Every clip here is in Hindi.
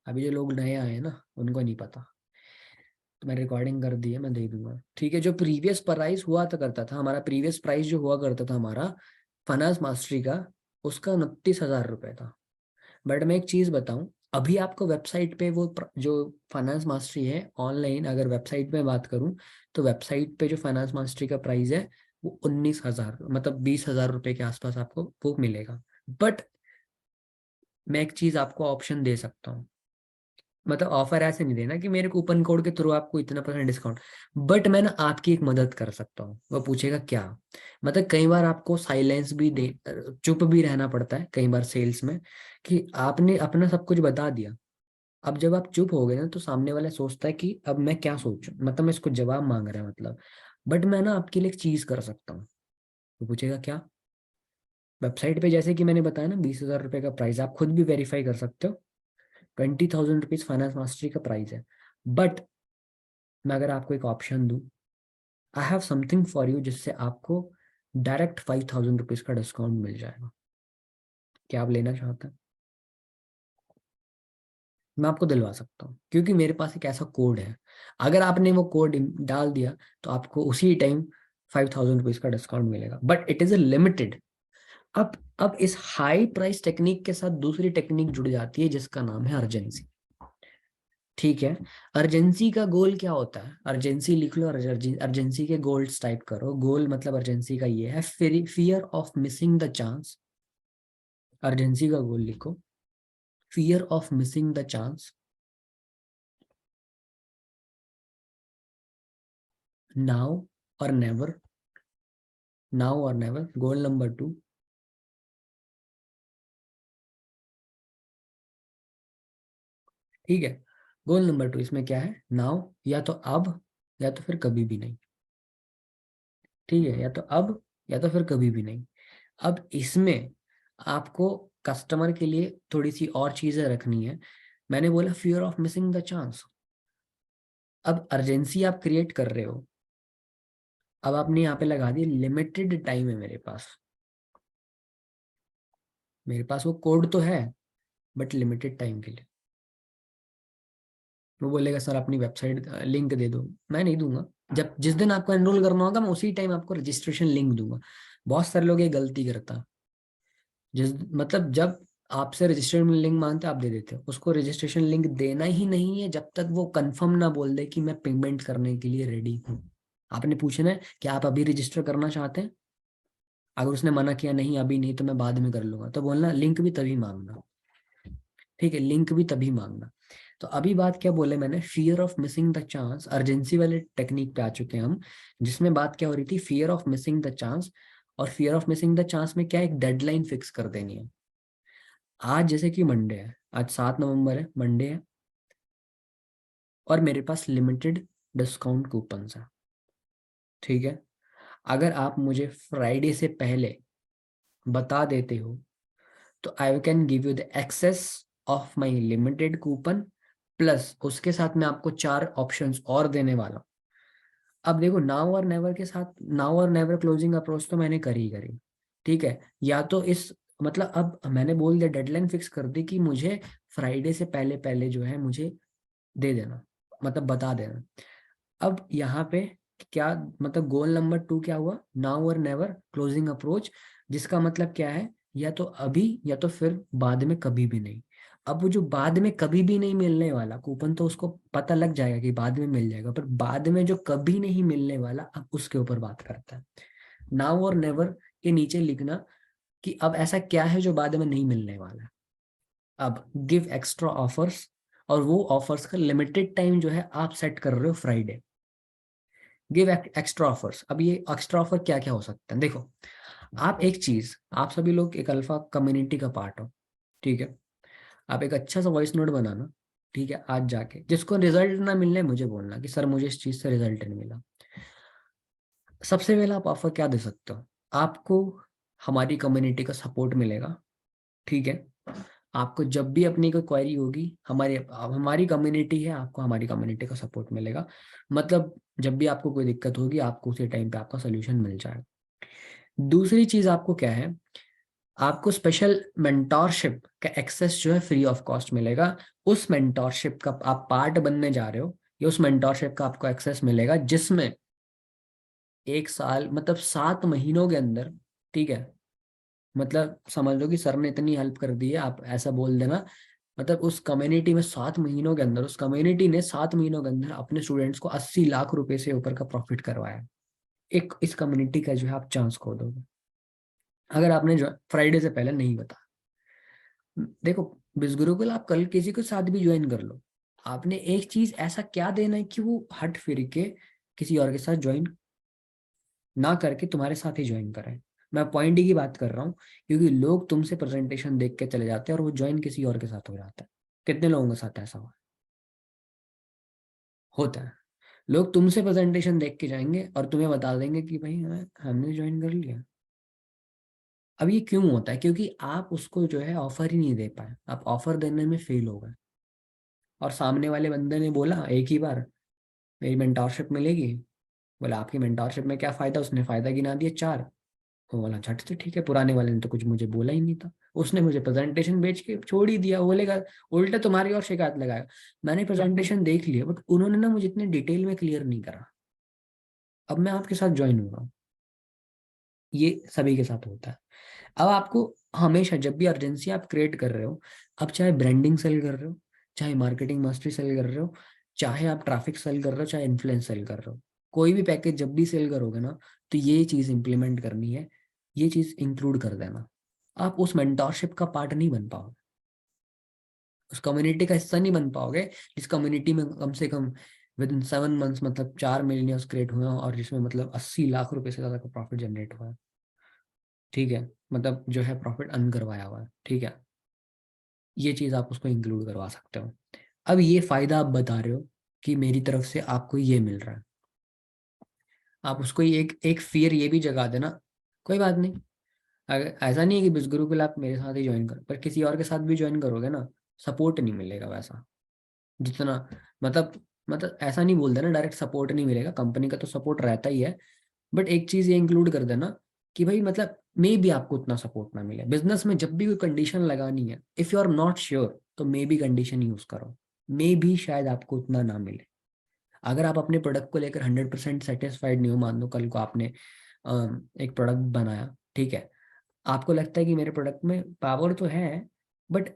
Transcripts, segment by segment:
अभी जो लोग नए आए हैं ना उनको नहीं पता, तो मैंने रिकॉर्डिंग कर दी है, मैं दे दूंगा। ठीक है, जो प्रीवियस प्राइस हुआ तो करता था हमारा, प्रीवियस प्राइस जो हुआ करता था हमारा फाइनेंस मास्टरी का, उसका 29,000 रुपये था। बट मैं एक चीज़ बताऊं, अभी आपको वेबसाइट पे वो जो फाइनेंस मास्टरी है ऑनलाइन, अगर वेबसाइट पे बात करूं तो वेबसाइट पे जो फाइनेंस मास्टरी का प्राइस है वो 19,000, मतलब 20,000 रुपये के आसपास आपको वो मिलेगा। बट मैं एक चीज़ आपको ऑप्शन दे सकता हूँ, मतलब ऑफर ऐसे नहीं देना कि मेरे कूपन कोड के थ्रू आपको इतना % डिस्काउंट, बट मैं ना आपकी एक मदद कर सकता हूँ। वो पूछेगा क्या, मतलब कई बार आपको साइलेंस भी दे, चुप भी रहना पड़ता है कई बार सेल्स में, कि आपने अपना सब कुछ बता दिया। अब जब आप चुप हो गए ना तो सामने वाला सोचता है कि अब मैं क्या सोचूं, मतलब मैं इसको जवाब मांग रहा है मतलब। बट मैं ना आपके लिए एक चीज कर सकता हूँ। वो पूछेगा क्या, वेबसाइट पे जैसे कि मैंने बताया ना 20,000 रुपये का प्राइस, आप खुद भी वेरीफाई कर सकते हो, 20,000 रुपीज फाइनेंस मास्टरी का प्राइस है। बट मैं अगर आपको एक ऑप्शन दूं, I have something for you, जिससे आपको डायरेक्ट 5,000 रुपीज का डिस्काउंट मिल जाएगा। क्या आप लेना चाहते हैं? मैं आपको दिलवा सकता हूँ, क्योंकि मेरे पास एक ऐसा कोड है, अगर आपने वो कोड डाल दिया तो आपको उसी टाइम 5,000 रुपीज का डिस्काउंट मिलेगा, but it is a limited. अब इस हाई प्राइस टेक्निक के साथ दूसरी टेक्निक जुड़ जाती है जिसका नाम है अर्जेंसी। ठीक है, अर्जेंसी का गोल क्या होता है, अर्जेंसी लिख लो, अर्जेंसी के गोल्स टाइप करो, गोल मतलब अर्जेंसी का ये है, fear of missing the chance. Urgency का गोल लिखो, fear of missing the chance, now और नेवर, नाउ और नेवर, गोल नंबर 2। ठीक है, गोल नंबर 2 इसमें क्या है, नाउ, या तो अब या तो फिर कभी भी नहीं। ठीक है, या तो अब या तो फिर कभी भी नहीं। अब इसमें आपको कस्टमर के लिए थोड़ी सी और चीजें रखनी है। मैंने बोला fear of missing the chance, अब अर्जेंसी आप क्रिएट कर रहे हो, अब आपने यहाँ पे लगा दिया लिमिटेड टाइम है मेरे पास, मेरे पास वो कोड तो है बट लिमिटेड टाइम के लिए। वो बोलेगा सर अपनी वेबसाइट लिंक दे दो, मैं नहीं दूंगा। जब जिस दिन आपको एनरोल करना होगा मैं उसी टाइम आपको रजिस्ट्रेशन लिंक दूंगा। बहुत सारे लोग ये गलती करता, जिस मतलब जब आपसे रजिस्ट्रेशन लिंक मांगते आप दे देते हो, उसको रजिस्ट्रेशन लिंक देना ही नहीं है जब तक वो कंफर्म ना बोल दे कि मैं पेमेंट करने के लिए रेडी हूँ। आपने पूछना है कि आप अभी रजिस्टर करना चाहते हैं, अगर उसने मना किया नहीं अभी नहीं तो मैं बाद में कर लूंगा, तो बोलना लिंक भी तभी मांगना। ठीक है, लिंक भी तभी मांगना। तो अभी बात क्या बोले मैंने, fear of missing the chance, urgency वाले टेक्निक पे आ चुके हैं हम, जिसमें बात क्या हो रही थी, fear of missing the chance. और fear of missing the chance में क्या, एक डेडलाइन फिक्स कर देनी है। आज जैसे कि मंडे है, आज 7 नवंबर है, मंडे है, और मेरे पास लिमिटेड डिस्काउंट कूपन है। ठीक है, अगर आप मुझे फ्राइडे से पहले बता देते हो तो I can give you the access of my limited coupon, plus उसके साथ मैं आपको 4 ऑप्शंस और देने वाला हूँ। अब देखो, नाउ और नेवर के साथ, नाउ और नेवर क्लोजिंग अप्रोच तो मैंने करी। ठीक है, या तो इस, मतलब अब मैंने बोल दिया, डेडलाइन फिक्स कर दी कि मुझे फ्राइडे से पहले पहले जो है मुझे दे देना, मतलब बता देना। अब यहाँ पे क्या, मतलब गोल नंबर 2 क्या हुआ, नाउ और नेवर क्लोजिंग अप्रोच, जिसका मतलब क्या है, या तो अभी या तो फिर बाद में कभी भी नहीं। अब वो जो बाद में कभी भी नहीं मिलने वाला कूपन, तो उसको पता लग जाएगा कि बाद में मिल जाएगा, पर बाद में जो कभी नहीं मिलने वाला, अब उसके ऊपर बात करता है। नाउ और नेवर के नीचे लिखना कि अब ऐसा क्या है जो बाद में नहीं मिलने वाला है। अब गिव एक्स्ट्रा ऑफर्स, और वो ऑफर्स का लिमिटेड टाइम जो है आप सेट कर रहे हो फ्राइडे। गिव एक्स्ट्रा ऑफर्स, अब ये एक्स्ट्रा ऑफर क्या क्या हो सकता है, देखो, आप एक चीज, आप सभी लोग एक अल्फा कम्युनिटी का पार्ट हो। ठीक है, आप एक अच्छा सा वॉइस नोट बनाना। ठीक है, आज जाके जिसको रिजल्ट ना मिलने मुझे बोलना कि सर मुझे इस चीज से रिजल्ट नहीं मिला। सबसे पहले आप ऑफर क्या दे सकते हो, आपको हमारी कम्युनिटी का सपोर्ट मिलेगा। ठीक है, आपको जब भी अपनी कोई क्वेरी होगी, हमारी हमारी कम्युनिटी है, आपको हमारी कम्युनिटी का सपोर्ट मिलेगा। मतलब जब भी आपको कोई दिक्कत होगी आपको उसी टाइम पे आपका सोल्यूशन मिल जाएगा। दूसरी चीज आपको क्या है, आपको स्पेशल मेंटोरशिप का एक्सेस जो है फ्री ऑफ कॉस्ट मिलेगा। उस मेंटोरशिप का आप पार्ट बनने जा रहे हो, या उस मेंटोरशिप का आपको एक्सेस मिलेगा जिसमें 1 साल मतलब 7 महीनों के अंदर, ठीक है, मतलब समझ लो कि सर ने इतनी हेल्प कर दी है, आप ऐसा बोल देना, मतलब उस कम्युनिटी में 7 महीनों के अंदर, उस कम्युनिटी ने 7 महीनों के अंदर अपने स्टूडेंट्स को 80 लाख रुपए से ऊपर का प्रॉफिट करवाया। एक इस कम्युनिटी का जो है आप चांस खो दोगे अगर आपने जो फ्राइडे से पहले नहीं बता। देखो बिस गुरुकुल आप कल किसी के साथ भी ज्वाइन कर लो, आपने एक चीज ऐसा क्या देना है कि वो हट फिर के किसी और के साथ ज्वाइन ना करके तुम्हारे साथ ही ज्वाइन करें। मैं पॉइंट की बात कर रहा हूँ, क्योंकि लोग तुमसे प्रेजेंटेशन देख के चले जाते हैं और वो ज्वाइन किसी और के साथ हो जाता है। कितने लोगों के साथ ऐसा होता है? लोग तुमसे प्रेजेंटेशन देख के जाएंगे और तुम्हें बता देंगे कि भाई हमने ज्वाइन कर लिया। अब ये क्यों होता है? क्योंकि आप उसको जो है ऑफर ही नहीं दे पाए, आप ऑफर देने में फेल हो गए। और सामने वाले बंदे ने बोला एक ही बार मेरी मेंटोरशिप मिलेगी, बोला आपकी मेंटोरशिप में क्या फायदा, उसने फायदा गिना दिया 4। तो बोला झट से ठीक है, पुराने वाले ने तो कुछ मुझे बोला ही नहीं था, उसने मुझे प्रेजेंटेशन भेज के छोड़ ही दिया। वो बोलेगा उल्टा तुम्हारी और शिकायत लगाएगा। मैंने प्रेजेंटेशन देख लिया बट उन्होंने ना मुझे इतने डिटेल में क्लियर नहीं करा, अब मैं आपके साथ ज्वाइन हो रहा हूँ। ये सभी के साथ होता है। अब आपको हमेशा जब भी अर्जेंसी आप क्रिएट कर रहे हो, अब चाहे ब्रांडिंग सेल कर रहे हो, चाहे मार्केटिंग मास्टरी सेल कर रहे हो, चाहे आप ट्रैफिक सेल कर रहे हो, चाहे इन्फ्लुएंस सेल कर रहे हो, कोई भी पैकेज जब भी सेल करोगे ना, तो ये चीज इंप्लीमेंट करनी है, ये चीज इंक्लूड कर देना। आप उस मेंटोरशिप का पार्ट नहीं बन पाओगे, उस कम्युनिटी का हिस्सा नहीं बन पाओगे जिस कम्युनिटी में कम से कम विद इन 7 मंथ्स मतलब 4 मिलियंस क्रिएट हुए हैं, और जिसमें मतलब 80 लाख रुपए से ज्यादा का प्रॉफिट जनरेट हुआ है। ठीक है, मतलब जो है प्रॉफिट अर्न करवाया हुआ है। ठीक है, ये चीज आप उसको इंक्लूड करवा सकते हो। अब ये फायदा आप बता रहे हो कि मेरी तरफ से आपको ये मिल रहा है, आप उसको एक एक फियर ये भी जगा देना, कोई बात नहीं। अगर ऐसा नहीं है कि बिस गुरुकुल आप मेरे साथ ही ज्वाइन करो, पर किसी और के साथ भी ज्वाइन करोगे ना, सपोर्ट नहीं मिलेगा वैसा जितना, मतलब ऐसा नहीं बोल देना डायरेक्ट सपोर्ट नहीं मिलेगा, कंपनी का तो सपोर्ट रहता ही है। बट एक चीज ये इंक्लूड कर देना कि भाई मतलब मे भी आपको उतना सपोर्ट ना मिले। बिजनेस में जब भी कोई कंडीशन लगानी है, if you are not sure तो मे बी कंडीशन यूज करो, मे भी शायद आपको उतना ना मिले। अगर आप अपने प्रोडक्ट को लेकर 100% सेटिस्फाइड नहीं हो, मान लो कल को आपने एक प्रोडक्ट बनाया, ठीक है, आपको लगता है कि मेरे प्रोडक्ट में पावर तो है बट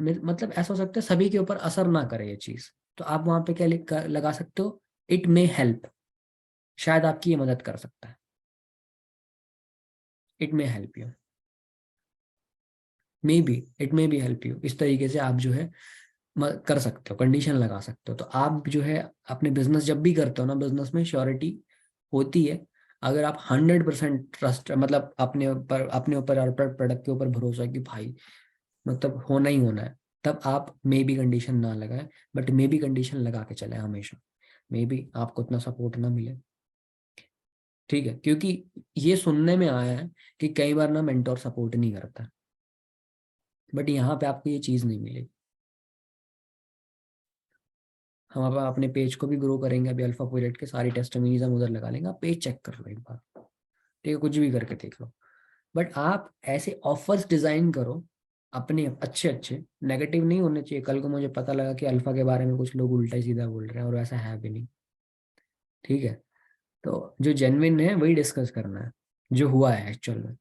मतलब ऐसा हो सकता है सभी के ऊपर असर ना करे ये चीज, तो आप वहां पे क्या लगा सकते हो, इट मे हेल्प, शायद आपकी ये मदद कर सकता है, it may help you, may be it may be help you. इस तरीके से आप जो है कर सकते हो, कंडीशन लगा सकते हो। तो आप जो है अपने बिजनेस जब भी करते हो ना, बिजनेस में श्योरिटी होती है। अगर आप 100% ट्रस्ट मतलब अपने ऊपर और प्रोडक्ट के ऊपर भरोसा है कि भाई मतलब होना ही होना है, तब आप मे बी कंडीशन ना लगाएं, बट मे बी कंडीशन लगा के चले हमेशा। मे बी आपको उतना सपोर्ट ना मिले, ठीक है, क्योंकि ये सुनने में आया है कि कई बार ना मेंटोर सपोर्ट नहीं करता, बट यहाँ पे आपको ये चीज़ नहीं मिलेगी। हम अब अपने पेज को भी ग्रो करेंगे, अभी अल्फा पॉइलेट के सारी टेस्टिमोनीज हम उधर लगा लेंगे, आप पेज चेक कर लो एक बार, ठीक है, कुछ भी करके देख लो। बट आप ऐसे ऑफर्स डिजाइन करो अपने अच्छे अच्छे, नेगेटिव नहीं होने चाहिए। कल को मुझे पता लगा कि अल्फा के बारे में कुछ लोग उल्टा ही सीधा बोल रहे हैं और वैसा है भी नहीं, ठीक है। तो जो जेन्युइन है वही डिस्कस करना है, जो हुआ है एक्चुअल में।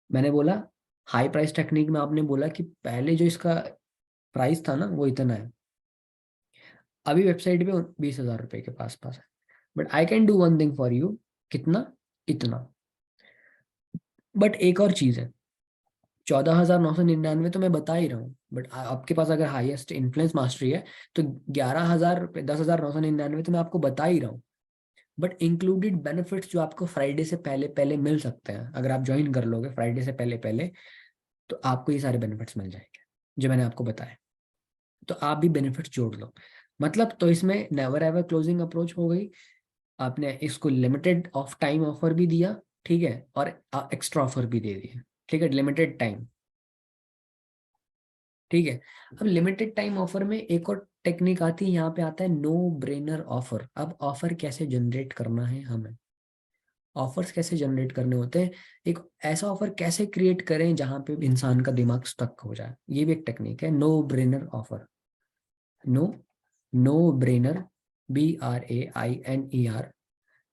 मैंने बोला हाई प्राइस टेक्निक में, आपने बोला कि पहले जो इसका प्राइस था ना वो इतना है, अभी वेबसाइट पे 20,000 रुपए के पास पास है। But I can do one thing for you, कितना, इतना। बट एक और चीज है, 14,999 तो मैं बता ही रहा हूँ, बट आपके पास अगर हाईएस्ट इन्फ्लुएंस मास्टरी है तो 11,000 रुपये, 10,999 तो मैं आपको बता ही रहा हूँ। बट इंक्लूडेड बेनिफिट्स जो आपको फ्राइडे से पहले पहले मिल सकते हैं, अगर आप ज्वाइन कर लोगे फ्राइडे से पहले पहले, तो आपको ये सारे बेनिफिट्स मिल जाएंगे जो मैंने आपको बताया। तो आप भी बेनिफिट्स जोड़ लो, मतलब तो इसमें नेवर एवर क्लोजिंग अप्रोच हो गई, आपने इसको लिमिटेड ऑफ टाइम ऑफर भी दिया, ठीक है, और एक्स्ट्रा ऑफर भी दे दिया, ठीक है, लिमिटेड टाइम, ठीक है। अब लिमिटेड टाइम ऑफर में एक और टेक्निक आती है, यहाँ पे आता है नो ब्रेनर ऑफर। अब ऑफर कैसे जनरेट करना है हमें, ऑफर्स कैसे जनरेट करने होते हैं, एक ऐसा ऑफर कैसे क्रिएट करें जहां पे इंसान का दिमाग स्टक हो जाए, ये भी एक टेक्निक है। No brainer offer, no no brainer, BRAINER,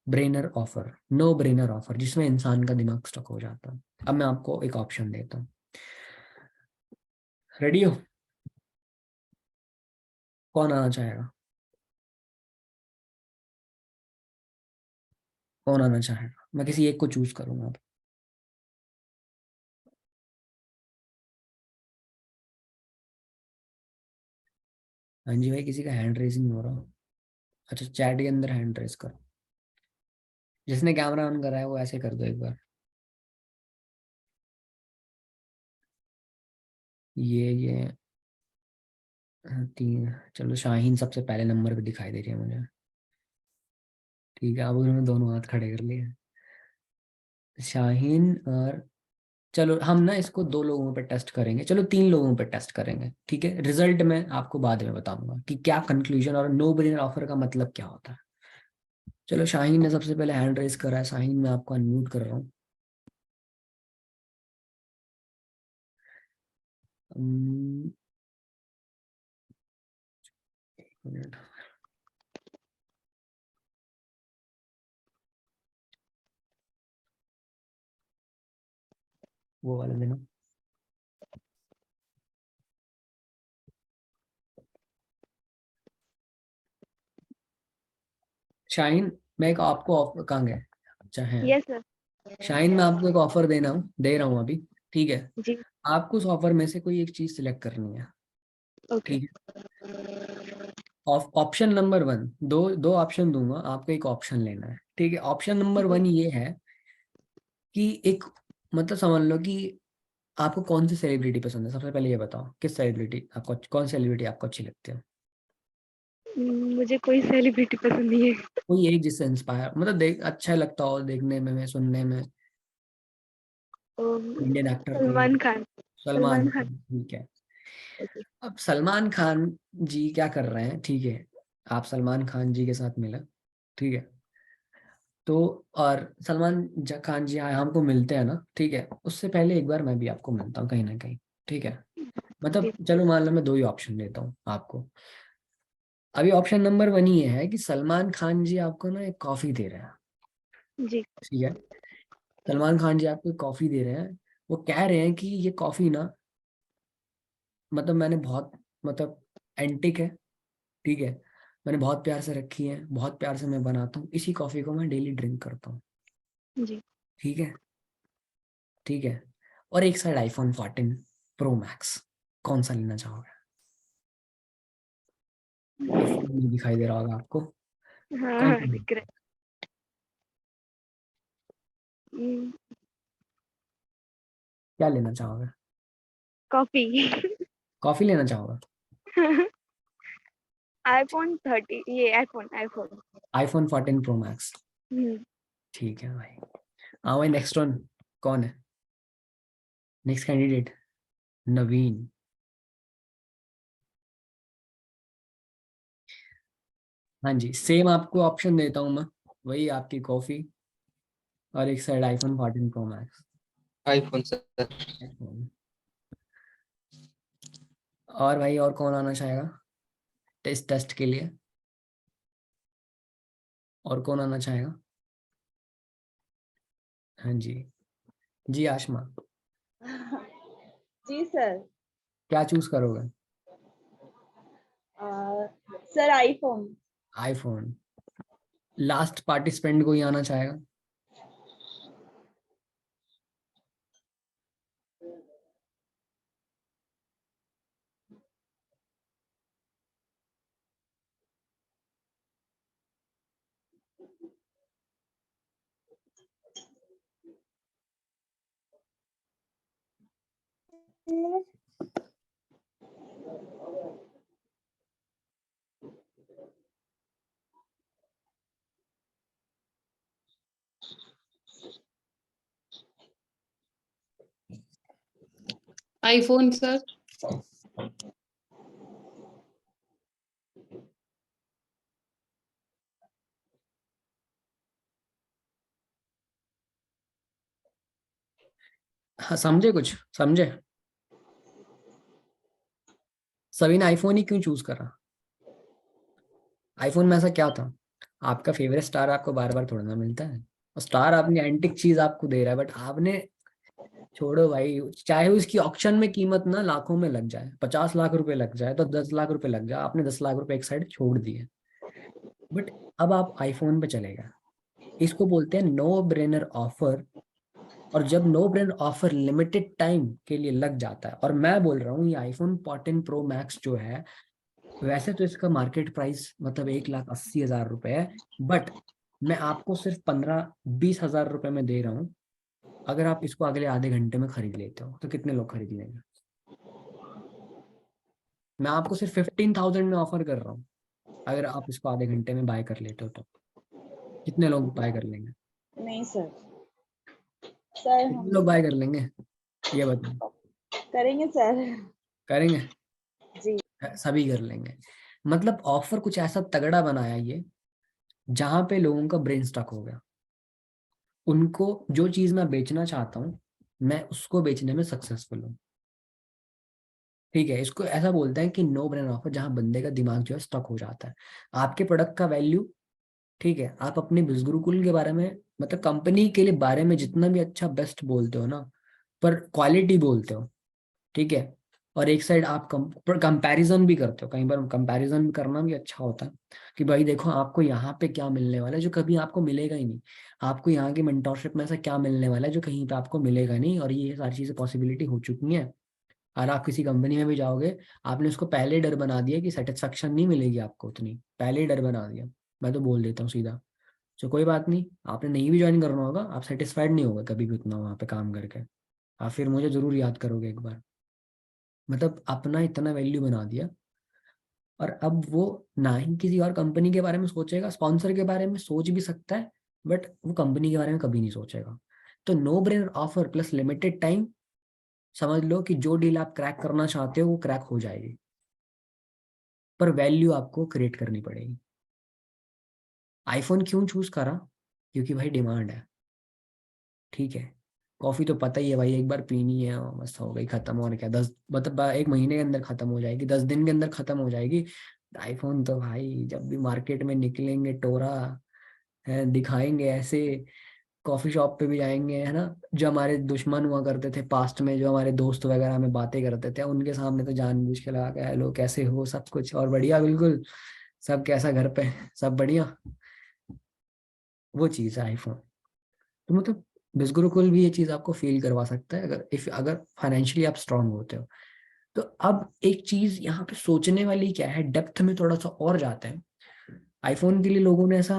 brainer offer, no brainer offer, जिसमें इंसान का दिमाग स्टक हो जाता है। अब मैं आपको एक ऑप्शन देता हूँ, रेडी हो? कौन आना चाहेगा? कौन आना चाहेगा? मैं किसी एक को चूज करूंगा अब। हाँ जी भाई, किसी का हैंड रेज नहीं हो रहा। अच्छा, चैट के अंदर हैंड रेज करो। जिसने कैमरा ऑन करा है वो ऐसे कर दो एक बार। ये तीन, चलो शाहीन सबसे पहले नंबर पे दिखाई दे रही है मुझे। ठीक है, अब उन्होंने दोनों हाथ खड़े कर लिए, शाहीन और, चलो हम ना इसको दो लोगों पे टेस्ट करेंगे, चलो तीन लोगों पे टेस्ट करेंगे, ठीक है? रिजल्ट मैं आपको बाद में बताऊंगा कि क्या कंक्लूजन और नो ब्रेनर ऑफर का मतलब क्या होता है। चलो शाहीन ने सबसे पहले हैंड रेज करा है, शाहीन मैं आपको अनम्यूट कर रहा हूँ। एक मिनट, वो वाले देना। शाहीन, मैं एक आपको ऑफर, कहाँ गए? अच्छा है। Yes sir. शाहीन, मैं आपको एक ऑफर दे रहा हूँ अभी, ठीक है? जी। आपको उस ऑफर में से कोई एक चीज सिलेक्ट करनी है, ओके। ठीक है? ऑप्शन नंबर वन, दो दो ऑप्शन दूंगा आपको, एक ऑप्शन लेना है, ठीक है? ऑप्शन नंबर जी। वन ये है कि एक, मतलब समझ लो कि आपको कौन सी सेलिब्रिटी पसंद है। सबसे पहले ये बताओ, किस सेलिब्रिटी आपको, कौन सेलिब्रिटी आपको अच्छी लगती है? मुझे कोई सेलिब्रिटी पसंद नहीं है। कोई एक जिससे इंस्पायर, मतलब देख अच्छा लगता हो देखने में सुनने में, इंडियन एक्टर कोई। सलमान खान। सलमान सलमान खान। खान, ठीक है। ओके। अब सलमान खान जी क्या कर रहे हैं, ठीक है? आप सलमान खान जी के साथ मिला, ठीक है? तो और खान जी हमको मिलते हैं ना, ठीक है? उससे पहले एक बार मैं भी आपको मिलता हूँ कहीं ना कहीं, ठीक है? जी। मतलब चलो मान लो मैं दो ही ऑप्शन देता हूँ आपको। अभी ऑप्शन नंबर वन ये है कि सलमान खान जी आपको ना एक कॉफी दे रहे हैं, जी। ठीक है? सलमान खान जी आपको एक कॉफी दे रहे हैं, वो कह रहे हैं कि ये कॉफी ना, मतलब मैंने बहुत, मतलब एंटिक है, ठीक है? मैंने बहुत प्यार से रखी है, बहुत प्यार से मैं बनाता हूँ, इसी कॉफी को मैं डेली ड्रिंक करता हूँ, जी। ठीक है? ठीक है। और एक साइड iPhone 14 Pro Max, कौन सा लेना चाहोगे? iPhone नहीं दिखाई दे रहा होगा आपको, हाँ कौन हाँ, सा? दिख रहा है। क्या लेना चाहोगे? कॉफी। कॉफी लेना चाहोगे? iPhone 30, ये iPhone iPhone. iPhone 14 Pro Max, ठीक है भाई। हाँ भाई, नेक्स्ट वन कौन है? नेक्स्ट कैंडिडेट, नवीन। हाँ जी, सेम आपको ऑप्शन देता हूँ मैं, वही आपकी कॉफी और एक side iPhone 14 Pro Max। IPhone sir. और भाई, और कौन आना चाहेगा टेस्ट टेस्ट के लिए? और कौन आना चाहेगा? हाँ जी, जी आशमा, जी सर। क्या चूज करोगे? Sir iPhone. IPhone. Last participant कोई आना चाहेगा? IPhone sir. हाँ, समझे? कुछ समझे? सभी ने आईफोन ही क्यों चूज करा? आईफोन में ऐसा क्या था? आपका फेवरेट स्टार आपको बार बार थोड़ा ना मिलता है, और स्टार अपनी एंटिक चीज आपको दे रहा है, बट आपने, छोड़ो भाई, चाहे उसकी ऑक्शन में कीमत ना लाखों में लग जाए, 50 लाख रुपए लग जाए, तो 10 लाख रुपए लग जाए, आपने 10 लाख रुपए एक साइड छोड़ दिए। बट अब आप आईफोन पे चलेगा, इसको बोलते हैं नो ब्रेनर ऑफर। और जब no brainer offer limited time के लिए लग जाता है, और मैं बोल रहा हूँ ये आईफोन 14 प्रो मैक्स जो है, वैसे तो इसका मार्केट प्राइस मतलब 1,80,000 रुपए है, बट मैं आपको सिर्फ 15-20 हजार रुपए में दे रहा हूँ। अगर आप इसको अगले आधे घंटे में खरीद लेते हो तो कितने लोग खरीद लेंगे? मैं आपको सिर्फ 15,000 में ऑफर कर रहा हूँ। अगर आप इसको आधे घंटे में बाय कर लेते हो तो कितने लोग बाय कर लेंगे? नहीं सर। सर कितने लोग बाय कर लेंगे, ये बताओ? करेंगे सर। करेंगे? जी। सभी कर लेंगे। मतलब ऑफर कुछ ऐसा तगड़ा बनाया ये, जहां पे लोगों का ब्रेन स्टक हो गया। उनको जो चीज मैं बेचना चाहता हूँ, मैं उसको बेचने में सक्सेसफुल हूँ। ठीक है, इसको ऐसा बोलते हैं कि नो ब्रेन ऑफर, जहां बंदे का दिमाग जो है स्टक हो जाता है। आपके प्रोडक्ट का वैल्यू, ठीक है, आप अपने बिज गुरुकुल के बारे में, मतलब कंपनी के लिए बारे में जितना भी अच्छा बेस्ट बोलते हो ना, पर क्वालिटी बोलते हो, ठीक है। और एक साइड आप कंपैरिजन भी करते हो, कई बार कंपैरिजन करना भी अच्छा होता है कि भाई देखो आपको यहाँ पे क्या मिलने वाला है जो कभी आपको मिलेगा ही नहीं। आपको यहाँ की मेंटोरशिप में ऐसा क्या मिलने वाला है जो कहीं पे आपको मिलेगा नहीं, और ये सारी चीजें पॉसिबिलिटी हो चुकी हैं। और आप किसी कंपनी में भी जाओगे, आपने उसको पहले डर बना दिया कि सेटिस्फेक्शन नहीं मिलेगी आपको उतनी, पहले ही डर बना दिया। मैं तो बोल देता हूँ सीधा, तो कोई बात नहीं, आपने नहीं भी ज्वाइन करना होगा, आप सेटिस्फाइड नहीं होगा कभी भी उतना वहाँ पे काम करके। आप फिर मुझे जरूर याद करोगे एक बार। मतलब अपना इतना वैल्यू बना दिया, और अब वो ना ही किसी और कंपनी के बारे में सोचेगा, स्पॉन्सर के बारे में सोच भी सकता है, बट वो कंपनी के बारे में कभी नहीं सोचेगा। तो no brainer offer plus limited time, समझ लो कि जो डील आप क्रैक करना चाहते हो वो क्रैक हो जाएगी, पर वैल्यू आपको क्रिएट करनी पड़ेगी। आईफोन क्यों चूज करा? क्योंकि भाई डिमांड है, ठीक है। कॉफी तो पता ही है भाई, एक बार पीनी है और बस हो गई खत्म, और क्या, 10 मतलब एक महीने के अंदर खत्म हो जाएगी, 10 दिन के अंदर खत्म हो जाएगी। आईफोन तो भाई जब भी मार्केट में निकलेंगे टोरा है, दिखाएंगे ऐसे, कॉफी शॉप पे भी जाएंगे, है ना। जो हमारे दुश्मन हुआ करते थे पास्ट में, जो हमारे दोस्त वगैरह हमें बातें करते थे, उनके सामने तो जानबूझ के लगा के हेलो कैसे हो, सब कुछ और बढ़िया, बिल्कुल सब कैसा घर पे, सब बढ़िया। वो चीज़ है आईफोन। तो मतलब बिजगुरुकुल भी ये चीज़ आपको फील करवा सकता है, अगर फाइनेंशियली आप स्ट्रांग होते हो। तो अब एक चीज यहाँ पे सोचने वाली क्या है, डेप्थ में थोड़ा सा और जाते हैं। आईफोन के लिए लोगों ने ऐसा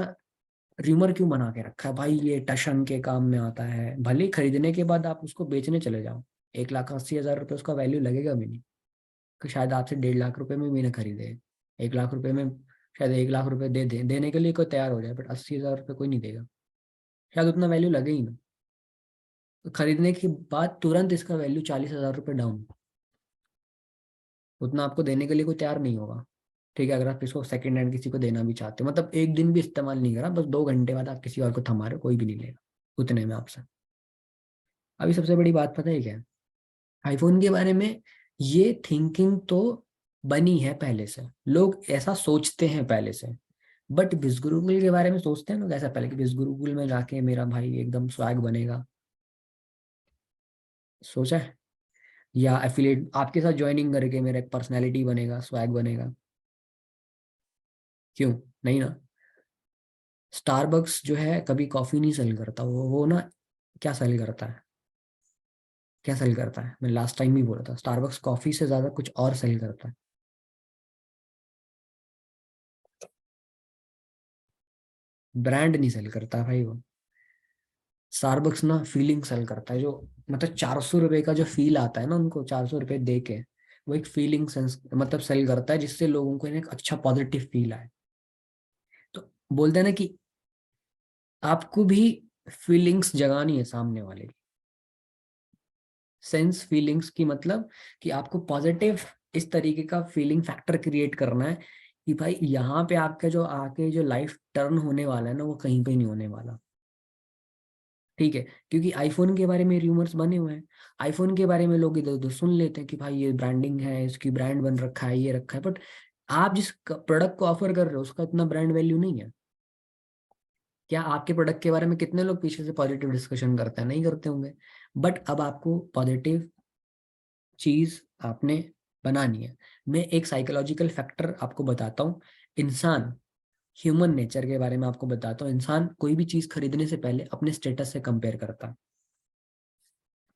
र्यूमर क्यों बना के रखा है, भाई ये टशन के काम में आता है, भले ही खरीदने के बाद आप उसको बेचने चले जाओ, 1,80,000 रुपये उसका वैल्यू लगेगा भी नहीं, कि शायद आपसे 1.5 लाख रुपए में भी ना खरीदे। 1 लाख रुपए में शायद 1 लाख रुपए देने के लिए कोई तैयार हो जाए, बट 80,000 रुपये कोई नहीं देगा, शायद उतना वैल्यू लगे ही ना। तो खरीदने के बाद तुरंत इसका वैल्यू 40,000 रुपये डाउन, उतना आपको देने के लिए कोई तैयार नहीं होगा। ठीक है, अगर आप इसको सेकंड हैंड किसी को देना भी चाहते हो, मतलब एक दिन भी इस्तेमाल नहीं करा, बस 2 घंटे बाद आप किसी और को थमा रहे हो, कोई भी नहीं लेगा उतने में आपसे। अभी सबसे बड़ी बात पता है क्या है? आईफोन के बारे में ये थिंकिंग तो बनी है पहले से, लोग ऐसा सोचते हैं पहले से। बट बिजगुरुकुल के बारे में सोचते हैं लोग ऐसा पहले कि बिजगुरुकुल में जाके मेरा भाई एकदम स्वैग बनेगा, सोचा है? या एफिलिएट आपके साथ ज्वाइनिंग करके मेरा एक पर्सनैलिटी बनेगा, स्वैग बनेगा? क्यों नहीं ना। स्टारबक्स जो है कभी कॉफी नहीं सेल करता, वो ना, क्या सेल करता है, क्या सेल करता है, मैं लास्ट टाइम भी बोला था, स्टारबक्स कॉफी से ज्यादा कुछ और सेल करता है। ब्रांड नहीं सेल करता भाई वो। स्टारबक्स ना फीलिंग सेल करता है, जो मतलब 400 रुपए का जो फील आता है ना उनको, 400 रुपए दे के, वो एक फीलिंग सेंस मतलब सेल करता है, जिससे लोगों को एक अच्छा पॉजिटिव फील आए। तो बोलते हैं ना कि आपको भी फीलिंग्स जगानी है सामने वाले की, सेंस फीलिंग्स की, मतलब कि आपको पॉजिटिव इस तरीके का फीलिंग फैक्टर क्रिएट करना है कि भाई यहाँ पे आपका जो आके जो लाइफ टर्न होने वाला है ना, वो कहीं पे नहीं होने वाला। ठीक है, क्योंकि आईफोन के बारे में रूमर्स बने हुए हैं, आईफोन के बारे में लोग इधर उधर सुन लेते हैं कि भाई ये ब्रांडिंग है, इसकी ब्रांड बन रखा है, ये रखा है, बट आप जिस प्रोडक्ट को ऑफर कर रहे हो उसका इतना ब्रांड वैल्यू नहीं है। क्या आपके प्रोडक्ट के बारे में कितने लोग पीछे से पॉजिटिव डिस्कशन करते हैं? नहीं करते होंगे। बट अब आपको पॉजिटिव चीज आपने बनानी है। मैं एक साइकोलॉजिकल फैक्टर आपको बताता हूँ, इंसान, ह्यूमन नेचर के बारे में आपको बताता हूँ। इंसान कोई भी चीज खरीदने से पहले अपने स्टेटस से कंपेयर करता है।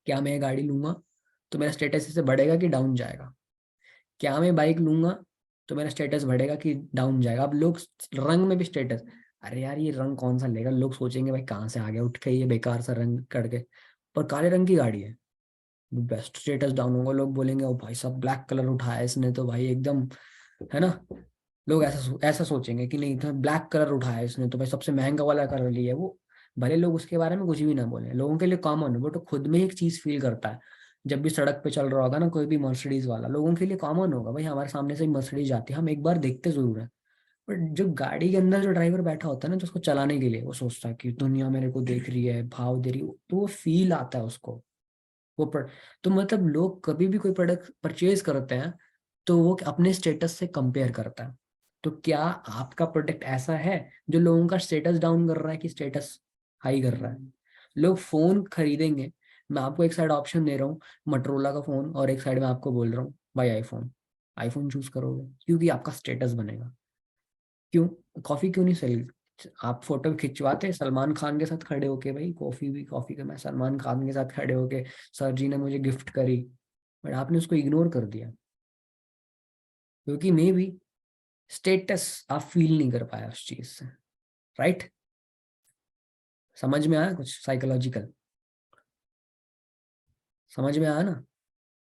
क्या मैं ये गाड़ी लूंगा तो मेरा स्टेटस इससे बढ़ेगा कि डाउन जाएगा? क्या मैं बाइक लूंगा तो मेरा स्टेटस बढ़ेगा कि डाउन जाएगा? अब लोग रंग में भी स्टेटस, अरे यार ये रंग कौन सा लेगा, लोग सोचेंगे भाई कहाँ से आ गया उठ के ये बेकार सा रंग करके, पर काले रंग की गाड़ी है, बेस्ट, स्टेटस डाउन होगा, लोग बोलेंगे ओ भाई साहब ब्लैक कलर उठाया इसने तो भाई एकदम, है ना? लोग ऐसा सोचेंगे कि नहीं तो ब्लैक कलर उठाया इसने तो भाई सबसे महंगा वाला कलर लिया है वो। भले लोग उसके बारे में कुछ भी ना बोले, लोगों के लिए कॉमन है, बट वो खुद में एक चीज फील करता है। जब भी सड़क पे चल रहा होगा ना कोई भी मर्सिडीज वाला, लोगों के लिए कॉमन होगा भाई हमारे सामने से मर्सिडीज जाती है, हम एक बार देखते जरूर है। बट जो गाड़ी के अंदर जो ड्राइवर बैठा होता है ना, जो उसको चलाने के लिए, वो सोचता है कि दुनिया मेरे को देख रही है, भाव दे रही है, तो वो फील आता है उसको। वो तो मतलब लोग कभी भी कोई प्रोडक्ट परचेज करते हैं तो वो अपने स्टेटस से कंपेयर करता है। तो क्या आपका प्रोडक्ट ऐसा है जो लोगों का स्टेटस डाउन कर रहा है कि स्टेटस हाई कर रहा है? लोग फोन खरीदेंगे, मैं आपको एक साइड ऑप्शन दे रहा हूँ मोटरोला का फोन, और एक साइड में आपको बोल रहा हूँ भाई आईफोन, आईफोन चूज करोगे क्योंकि आपका स्टेटस बनेगा। क्यों? कॉफी क्यों नहीं सेल, आप फोटो खिंचवाते सलमान खान के साथ खड़े होके, भाई कॉफी का मैं सलमान खान के साथ खड़े होके, सर जी ने मुझे गिफ्ट करी, बट आपने उसको इग्नोर कर दिया क्योंकि मे बी स्टेटस आप फील नहीं कर पाया उस चीज से। राइट? समझ में आया कुछ साइकोलॉजिकल? समझ में आया ना?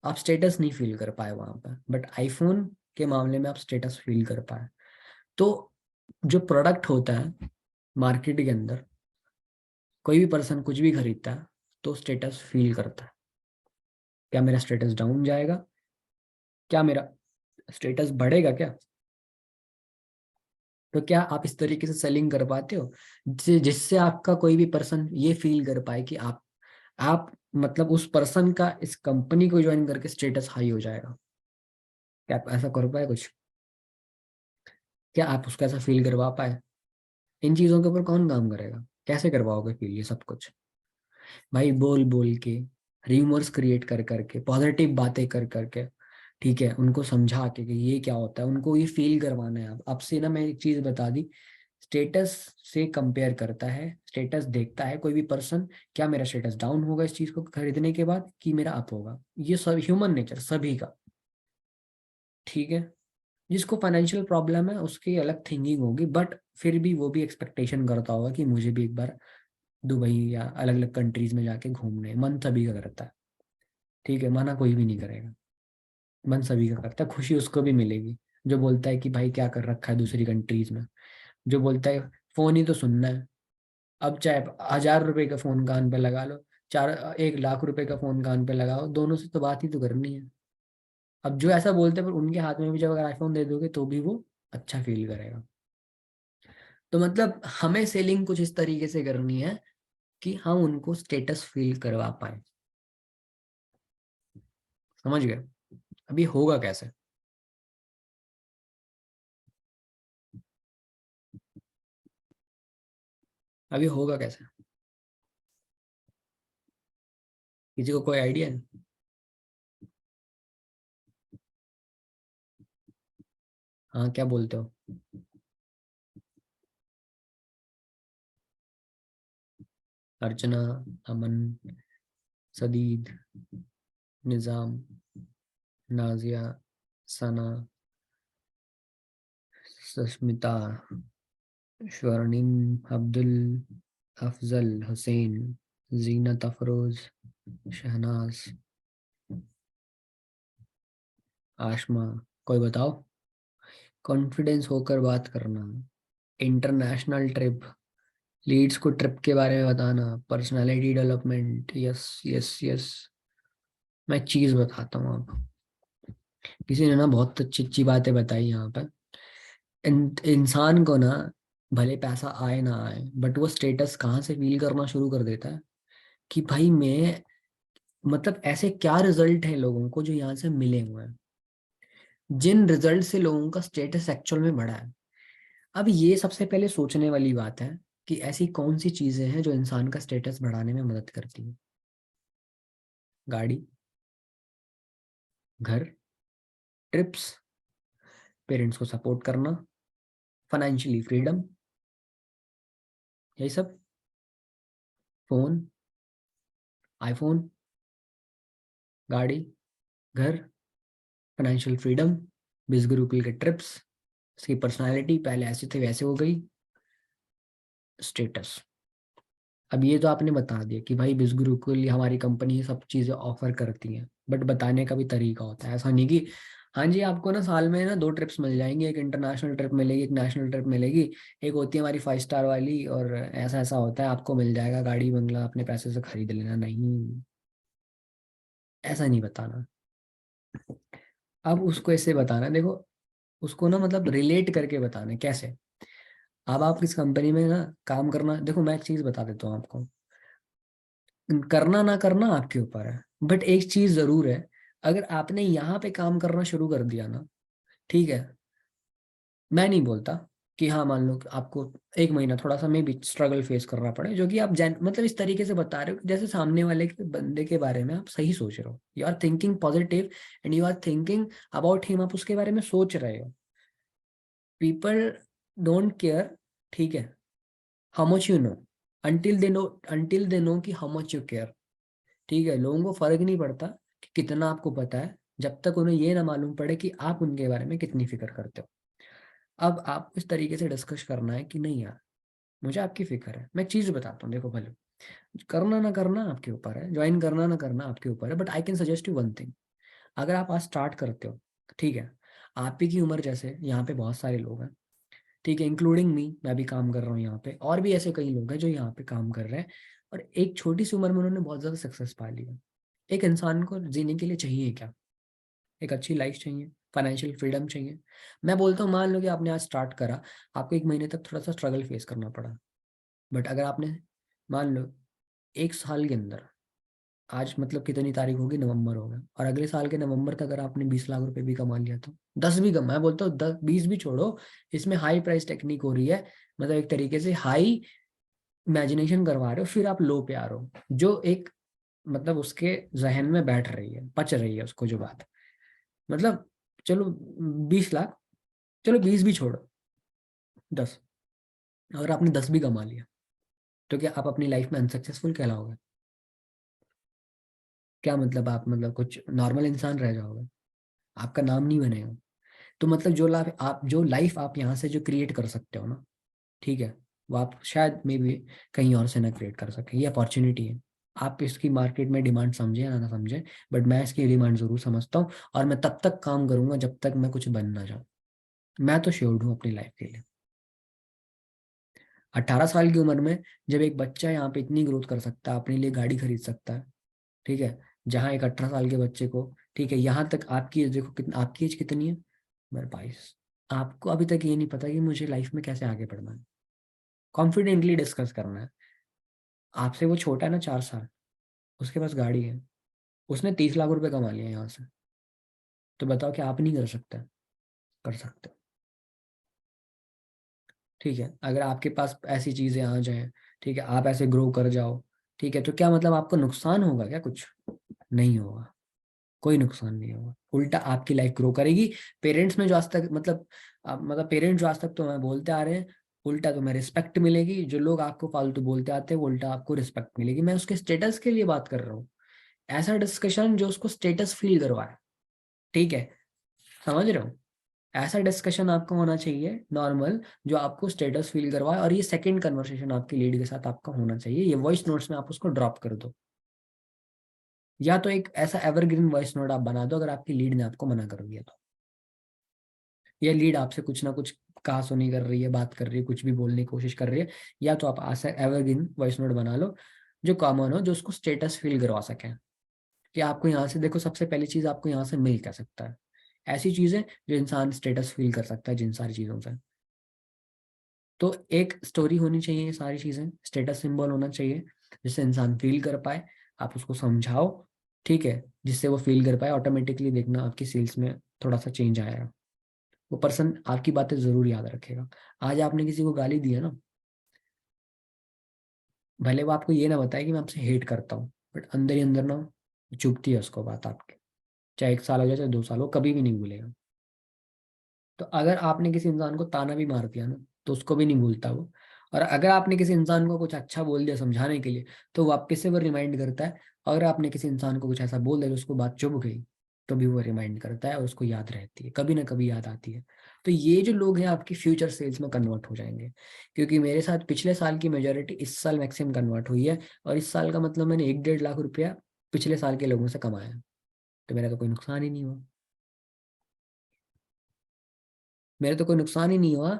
आप स्टेटस नहीं फील कर पाए वहां पर, बट आईफोन के मामले में आप स्टेटस फील कर पाए। तो जो प्रोडक्ट होता है मार्केट के अंदर, कोई भी पर्सन कुछ भी खरीदता है तो स्टेटस फील करता है। क्या मेरा स्टेटस डाउन जाएगा? क्या मेरा स्टेटस बढ़ेगा क्या? तो क्या आप इस तरीके से सेलिंग कर पाते हो जिससे आपका कोई भी पर्सन ये फील कर पाए कि आप मतलब उस पर्सन का इस कंपनी को ज्वाइन करके स्टेटस हाई हो जाएगा? क्या आप ऐसा कर पाए कुछ? क्या आप उसका ऐसा फील करवा पाए? इन चीजों के ऊपर कौन काम करेगा? कैसे करवाओगे फील ये सब कुछ? भाई बोल बोल के, र्यूमर्स क्रिएट कर करके, पॉजिटिव बातें कर करके, ठीक है, उनको समझा के कि ये क्या होता है, उनको ये फील करवाना है। अब से ना मैं एक चीज बता दी, स्टेटस से कंपेयर करता है, स्टेटस देखता है कोई भी पर्सन, क्या मेरा स्टेटस डाउन होगा इस चीज को खरीदने के बाद कि मेरा अप होगा? ये सब ह्यूमन नेचर सभी का, ठीक है। जिसको फाइनेंशियल प्रॉब्लम है उसकी अलग थिंकिंग होगी, बट फिर भी वो भी एक्सपेक्टेशन करता होगा कि मुझे भी एक बार दुबई या अलग अलग कंट्रीज में जाके घूमने, मन सभी का करता है, ठीक है, मना कोई भी नहीं करेगा, मन सभी का करता है, खुशी उसको भी मिलेगी। जो बोलता है कि भाई क्या कर रखा है दूसरी कंट्रीज में, जो बोलता है फोन ही तो सुनना है, अब चाहे 1,000 रुपए का फोन कान पे लगा लो, 1 लाख रुपए का फोन कान पे लगाओ, दोनों से तो बात ही तो करनी है। अब जो ऐसा बोलते हैं पर उनके हाथ में भी जब अगर आईफोन दे दोगे तो भी वो अच्छा फील करेगा। तो मतलब हमें सेलिंग कुछ इस तरीके से करनी है कि हम उनको स्टेटस फील करवा पाए। समझ गए? अभी होगा कैसे? अभी होगा कैसे? किसी को कोई आइडिया है? हाँ, क्या बोलते हो? अर्चना, अमन, सदीद, निजाम, नाजिया, सना, सुष्मिता, स्वर्णिम, अब्दुल, अफजल, हुसैन, जीनत अफरोज, शहनाज, आशमा। कोई बताओ? कॉन्फिडेंस होकर बात करना, इंटरनेशनल ट्रिप, लीड्स को ट्रिप के बारे में बताना, personality development, yes yes yes. मैं एक चीज बताता हूँ आपको, किसी ने ना बहुत अच्छी अच्छी बातें बताई यहाँ पे। इंसान को ना भले पैसा आए ना आए, बट वो स्टेटस कहाँ से फील करना शुरू कर देता है? कि भाई मैं मतलब ऐसे क्या रिजल्ट है लोगों को जो यहाँ से मिले हुए हैं, जिन रिजल्ट से लोगों का स्टेटस एक्चुअल में बढ़ा है। अब ये सबसे पहले सोचने वाली बात है कि ऐसी कौन सी चीजें हैं जो इंसान का स्टेटस बढ़ाने में मदद करती है। गाड़ी, घर, ट्रिप्स, पेरेंट्स को सपोर्ट करना, फाइनेंशियली फ्रीडम, यही सब, फोन, आईफोन, गाड़ी, घर, फाइनेंशियल फ्रीडम, 20 गुरुकुल के ट्रिप्स, उसकी पर्सनालिटी पहले ऐसी थी वैसे हो गई, स्टेटस। अब ये तो आपने बता दिया कि भाई 20 गुरुकुल हमारी कंपनी सब चीज़ें ऑफर करती है, बट बताने का भी तरीका होता है। ऐसा नहीं कि हाँ जी आपको ना साल में ना 2 ट्रिप्स मिल जाएंगी, एक इंटरनेशनल ट्रिप मिलेगी, एक नेशनल ट्रिप मिलेगी, एक होती है हमारी 5 स्टार वाली, और ऐसा ऐसा होता है आपको मिल जाएगा गाड़ी बंगला, अपने पैसे से खरीद लेना। नहीं, ऐसा नहीं बताना। अब उसको ऐसे बताना, देखो उसको ना मतलब रिलेट करके बताना है। कैसे? अब आप किस कंपनी में ना काम करना, देखो मैं एक चीज बता देता हूँ आपको, करना ना करना आपके ऊपर है, बट एक चीज जरूर है, अगर आपने यहाँ पे काम करना शुरू कर दिया ना, ठीक है, मैं नहीं बोलता कि हाँ मान लो कि आपको 1 महीना थोड़ा सा मे भी स्ट्रगल फेस करना पड़े, जो कि आप मतलब इस तरीके से बता रहे हो कि जैसे सामने वाले के बंदे के बारे में आप सही सोच रहे हो, you are thinking positive and you are thinking about him, आप उसके बारे में सोच रहे हो। पीपल डोंट केयर, ठीक है, how much you know, until they know कि हाउ मच यू केयर। ठीक है, लोगों को फर्क नहीं पड़ता कि कितना आपको पता है, जब तक उन्हें ये ना मालूम पड़े कि आप उनके बारे में कितनी फिक्र करते हो। अब आपको इस तरीके से डिस्कस करना है कि नहीं यार, मुझे आपकी फिक्र है। मैं एक चीज बताता हूँ, देखो भले करना ना करना आपके ऊपर है, ज्वाइन करना ना करना आपके ऊपर है, but I can suggest you one thing. अगर आप आज स्टार्ट करते हो, ठीक है, आप ही की उम्र जैसे यहाँ पे बहुत सारे लोग हैं, ठीक है, इंक्लूडिंग मी, मैं भी काम कर रहा हूँ यहाँ पे, और भी ऐसे कई लोग हैं जो यहाँ पे काम कर रहे हैं, और एक छोटी सी उम्र में उन्होंने बहुत ज्यादा सक्सेस पा लिया। एक इंसान को जीने के लिए चाहिए क्या? एक अच्छी लाइफ चाहिए, फाइनेंशियल फ्रीडम चाहिए। मैं बोलता हूँ मान लो कि आपने आज स्टार्ट करा, आपको 1 महीने तक थोड़ा सा स्ट्रगल फेस करना पड़ा, बट अगर आपने मान लो 1 साल के अंदर, आज मतलब कितनी तारीख होगी, नवंबर हो गया, और अगले साल के नवंबर तक अगर आपने 20 लाख रुपए भी कमा लिया, तो 10 भी कमा, मैं बोलता हूँ 10 20 भी छोड़ो, इसमें हाई प्राइस टेक्निक हो रही है, मतलब एक तरीके से हाई इमेजिनेशन करवा रहे हो, फिर आप लो पे आ रहे हो, जो एक मतलब उसके जहन में बैठ रही है, पच रही है उसको जो बात, मतलब चलो 20 लाख, चलो 20 भी छोड़ो, 10, अगर आपने 10 भी कमा लिया, तो क्या आप अपनी लाइफ में अनसक्सेसफुल कहलाओगे? क्या मतलब आप मतलब कुछ नॉर्मल इंसान रह जाओगे, आपका नाम नहीं बनेगा। तो मतलब जो लाइफ आप यहाँ से जो क्रिएट कर सकते हो ना, ठीक है, वो आप शायद मे बी कहीं और से ना क्रिएट कर सके, ये अपॉर्चुनिटी है। आप इसकी मार्केट में डिमांड समझे या ना समझे, बट मैं इसकी डिमांड जरूर समझता हूँ, और मैं तब तक काम करूंगा जब तक मैं कुछ बन ना जाऊँ। मैं तो श्योर हूँ अपनी लाइफ के लिए। 18 साल की उम्र में जब एक बच्चा यहाँ पे इतनी ग्रोथ कर सकता है, अपने लिए गाड़ी खरीद सकता है, ठीक है, जहाँ एक 18 साल के बच्चे को, ठीक है, यहाँ तक आपकी एज देखो, कितना आपकी एज कितनी है? मेरे 22। आपको अभी तक ये नहीं पता कि मुझे लाइफ में कैसे आगे बढ़ना है, कॉन्फिडेंटली डिस्कस करना है। आपसे वो छोटा है ना 4 साल, उसके पास गाड़ी है, उसने 30 लाख रुपए कमा लिया यहाँ से, तो बताओ कि आप नहीं कर सकते? कर सकते हो। ठीक है, अगर आपके पास ऐसी चीजें आ जाएं, ठीक है, आप ऐसे ग्रो कर जाओ, ठीक है, तो क्या मतलब आपको नुकसान होगा क्या? कुछ नहीं होगा, कोई नुकसान नहीं होगा, उल्टा आपकी लाइफ ग्रो करेगी। पेरेंट्स में जो आज तक मतलब पेरेंट्स जो आज तक तो मैं बोलते आ रहे हैं, उल्टा तुम्हें रिस्पेक्ट मिलेगी। जो लोग आपको फालतू बोलते आते हैं, वो उल्टा आपको रिस्पेक्ट मिलेगी। मैं उसके स्टेटस के लिए बात कर रहा हूँ, ऐसा डिस्कशन जो उसको स्टेटस फील करवाए, ठीक है, समझ रहे हो? ऐसा डिस्कशन आपका होना चाहिए नॉर्मल, जो आपको स्टेटस फील करवाए, और ये सेकंड कन्वर्सेशन आपकी लीड के साथ आपका होना चाहिए। ये वॉइस नोट्स में आप उसको ड्रॉप कर दो, या तो एक ऐसा एवरग्रीन वॉइस नोट आप बना दो अगर आपकी लीड ने आपको मना कर दिया तो, या लीड आपसे कुछ ना कुछ कहा सुनी कर रही है, बात कर रही है, कुछ भी बोलने की कोशिश कर रही है, या तो आप ऐसा एवरग्रीन वॉइस नोट बना लो जो कॉमन हो, जो उसको स्टेटस फील करवा सके कि आपको यहाँ से, देखो सबसे पहली चीज आपको यहाँ से मिल क्या सकता है, ऐसी चीजें जो इंसान स्टेटस फील कर सकता है जिन सारी चीजों से। तो एक स्टोरी होनी चाहिए, ये सारी चीजें स्टेटस सिंबल होना चाहिए, जिससे इंसान फील कर पाए, आप उसको समझाओ, ठीक है, जिससे वो फील कर पाए, ऑटोमेटिकली देखना आपकी सेल्स में थोड़ा सा चेंज आएगा। वो पर्सन आपकी बातें जरूर याद रखेगा। आज आपने किसी को गाली दी है ना, भले वो आपको ये ना बताए कि मैं आपसे हेट करता हूँ, बट अंदर ही अंदर ना चुभती है उसको बात आपके, चाहे 1 साल हो जाए चाहे 2 साल हो, कभी भी नहीं भूलेगा। तो अगर आपने किसी इंसान को ताना भी मार दिया ना, तो उसको भी नहीं भूलता वो। और अगर आपने किसी इंसान को कुछ अच्छा बोल दिया समझाने के लिए, तो वापस से वो रिमाइंड करता है। अगर आपने किसी इंसान को कुछ ऐसा बोल दिया जो उसको बात चुभ गई, तो भी वो रिमाइंड करता है और उसको याद रहती है, कभी ना कभी याद आती है। तो ये जो लोग हैं आपकी फ्यूचर सेल्स में कन्वर्ट हो जाएंगे, क्योंकि मेरे साथ पिछले साल की मेजोरिटी इस साल मैक्सिमम कन्वर्ट हुई है। और इस साल का मतलब मैंने 1-1.5 लाख रुपया पिछले साल के लोगों से कमाया, तो मेरा तो कोई नुकसान ही नहीं हुआ। मेरे तो कोई नुकसान ही नहीं हुआ,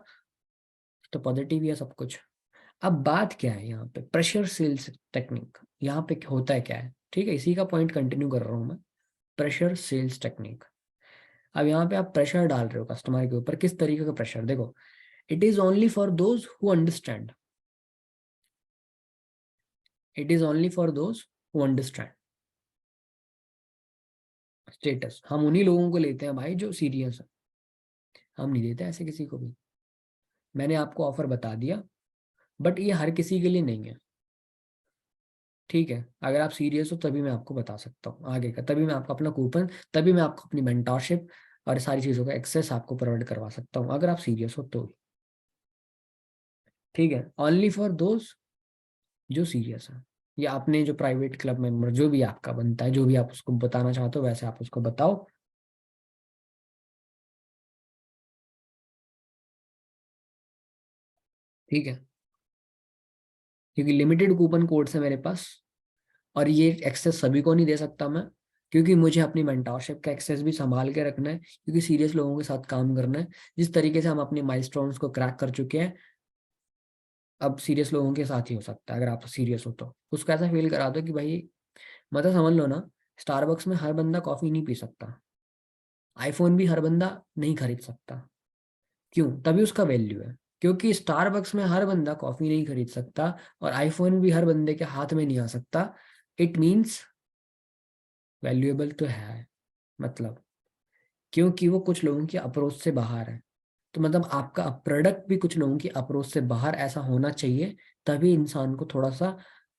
तो पॉजिटिव ही है सब कुछ। अब बात क्या है यहाँ पे, प्रेशर सेल्स टेक्निक यहाँ पे होता है क्या है, ठीक है, इसी का पॉइंट कंटिन्यू कर रहा हूँ मैं। Pressure sales technique. अब यहाँ पे आप प्रेशर डाल रहे हो कस्टमर के ऊपर, किस तरीके का प्रेशर, देखो, it is only for those who understand, it is only for those who understand status. हम उन्हीं लोगों को लेते हैं भाई जो सीरियस है, हम नहीं देते ऐसे किसी को भी। मैंने आपको ऑफर बता दिया, बट ये हर किसी के लिए नहीं है, ठीक है। अगर आप सीरियस हो तभी मैं आपको बता सकता हूँ आगे का, तभी मैं आपको अपना कूपन, तभी मैं आपको अपनी मेंटरशिप और सारी चीज़ों का एक्सेस आपको प्रोवाइड करवा सकता हूँ, अगर आप सीरियस हो तो। ठीक है, ओनली फॉर दोस्त जो सीरियस है, या अपने जो प्राइवेट क्लब मेंबर जो भी आपका बनता है, जो भी आप उसको बताना चाहते हो वैसे आप उसको बताओ। ठीक है, क्योंकि लिमिटेड कूपन कोड्स है मेरे पास, और ये एक्सेस सभी को नहीं दे सकता मैं, क्योंकि मुझे अपनी मेंटरशिप का एक्सेस भी संभाल के रखना है, क्योंकि सीरियस लोगों के साथ काम करना है। जिस तरीके से हम अपने माइलस्टोन्स को क्रैक कर चुके हैं, अब सीरियस लोगों के साथ ही हो सकता है। अगर आप सीरियस हो तो उसको ऐसा फील करा दो कि भाई, मतलब समझ लो ना, स्टारबक्स में हर बंदा कॉफी नहीं पी सकता, आईफोन भी हर बंदा नहीं खरीद सकता। क्यों? तभी उसका वैल्यू है, क्योंकि स्टारबक्स में हर बंदा कॉफी नहीं खरीद सकता और आईफोन भी हर बंदे के हाथ में नहीं आ सकता। इट मीन्स वैल्यूएबल तो है, मतलब, क्योंकि वो कुछ लोगों की अप्रोच से बाहर है। तो मतलब आपका प्रोडक्ट भी कुछ लोगों की अप्रोच से बाहर ऐसा होना चाहिए, तभी इंसान को थोड़ा सा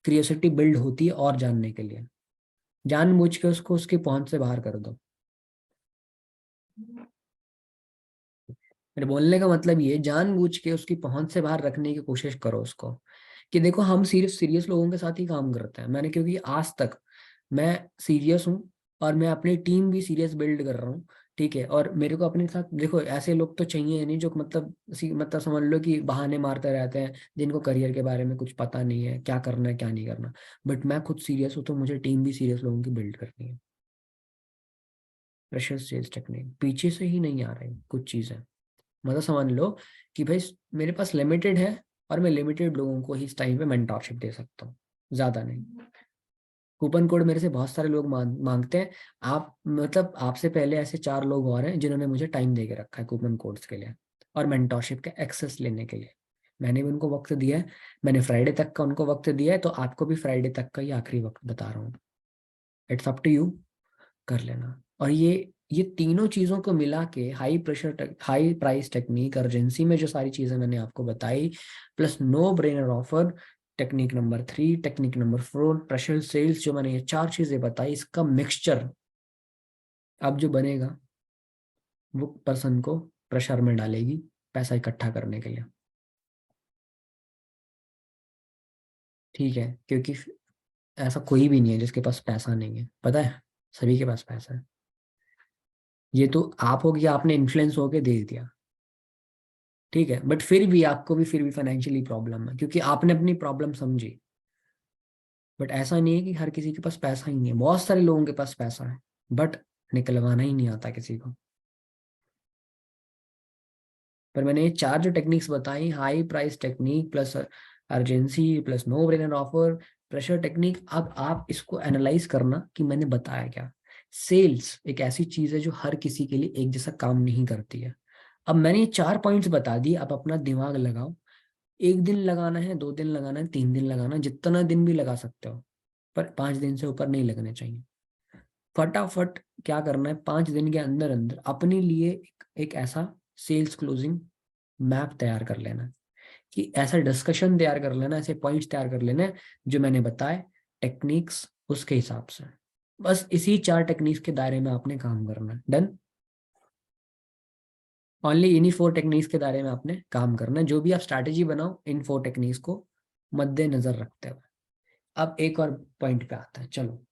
क्रियोसिटी बिल्ड होती है और जानने के लिए। जानबूझ के उसको उसकी पहुंच से बाहर कर दो। मेरे बोलने का मतलब ये, जानबूझ के उसकी पहुंच से बाहर रखने की कोशिश करो उसको, कि देखो हम सिर्फ सीरियस लोगों के साथ ही काम करते हैं। मैंने, क्योंकि आज तक मैं सीरियस हूँ और मैं अपनी टीम भी सीरियस बिल्ड कर रहा हूँ, ठीक है। और मेरे को अपने साथ देखो ऐसे लोग तो चाहिए नहीं जो मतलब मतलब समझ लो कि बहाने मारते रहते हैं, जिनको करियर के बारे में कुछ पता नहीं है, क्या करना है क्या नहीं करना। बट मैं खुद सीरियस हूँ, तो मुझे टीम भी सीरियस लोगों की बिल्ड करनी है। प्रेशर सेल्स टेक्निक पीछे से ही नहीं आ रही कुछ चीज़ें, मतलब समझ लो कि भाई मेरे पास लिमिटेड है, और मैं लिमिटेड लोगों को ही इस टाइम पे मेंटरशिप दे सकता हूँ, ज़्यादा नहीं। कूपन कोड मेरे से बहुत सारे लोग मांगते हैं। आप मतलब आपसे पहले ऐसे 4 लोग और हैं जिन्होंने मुझे टाइम दे के रखा है कूपन कोड्स के लिए और मेंटरशिप का एक्सेस लेने के लिए। मैंने भी उनको वक्त दिया है, मैंने फ्राइडे तक का उनको वक्त दिया है, तो आपको भी फ्राइडे तक का ही आखिरी वक्त बता रहा हूँ। इट्स अप टू यू, कर लेना। और ये तीनों चीज़ों को मिला के हाई प्राइस टेक्निक, अर्जेंसी में जो सारी चीज़ें मैंने आपको बताई, plus no brainer offer, technique number 3, technique number 4, pressure sales, जो मैंने ये 4 चीज़ें बताई, इसका मिक्सचर अब जो बनेगा वो पर्सन को प्रेशर में डालेगी पैसा इकट्ठा करने के लिए। ठीक है, क्योंकि ऐसा कोई भी नहीं है जिसके पास पैसा नहीं है, पता है, सभी के पास पैसा है। ये तो आप हो कि आपने इन्फ्लुएंस होके दे दिया, ठीक है, बट फिर भी फाइनेंशियली प्रॉब्लम है, क्योंकि आपने अपनी प्रॉब्लम समझी। बट ऐसा नहीं है कि हर किसी के पास पैसा ही नहीं है, बहुत सारे लोगों के पास पैसा है, बट निकलवाना ही नहीं आता किसी को। पर मैंने ये 4 जो टेक्निक्स बताई, high price technique plus urgency plus no brainer offer, pressure technique, अब आप इसको एनालाइज करना कि मैंने बताया क्या। सेल्स एक ऐसी चीज है जो हर किसी के लिए एक जैसा काम नहीं करती है। अब मैंने ये 4 पॉइंट्स बता दिए, आप अपना दिमाग लगाओ, 1 दिन लगाना है, 2 दिन लगाना है, 3 दिन लगाना है, जितना दिन भी लगा सकते हो, पर 5 दिन से ऊपर नहीं लगने चाहिए। फटाफट क्या करना है, 5 दिन के अंदर अंदर अपने लिए एक ऐसा सेल्स क्लोजिंग मैप तैयार कर लेना है, कि ऐसा डिस्कशन तैयार कर लेना, ऐसे पॉइंट्स तैयार कर लेना है जो मैंने बताए, टेक्निक्स उसके हिसाब से। बस इसी 4 टेक्निक्स के दायरे में आपने काम करना है। डन। ओनली इन्हीं 4 टेक्निक्स के दायरे में आपने काम करना है। जो भी आप स्ट्रैटेजी बनाओ, इन 4 टेक्निक्स को मद्देनजर रखते हुए। अब एक और पॉइंट पे आता है, चलो।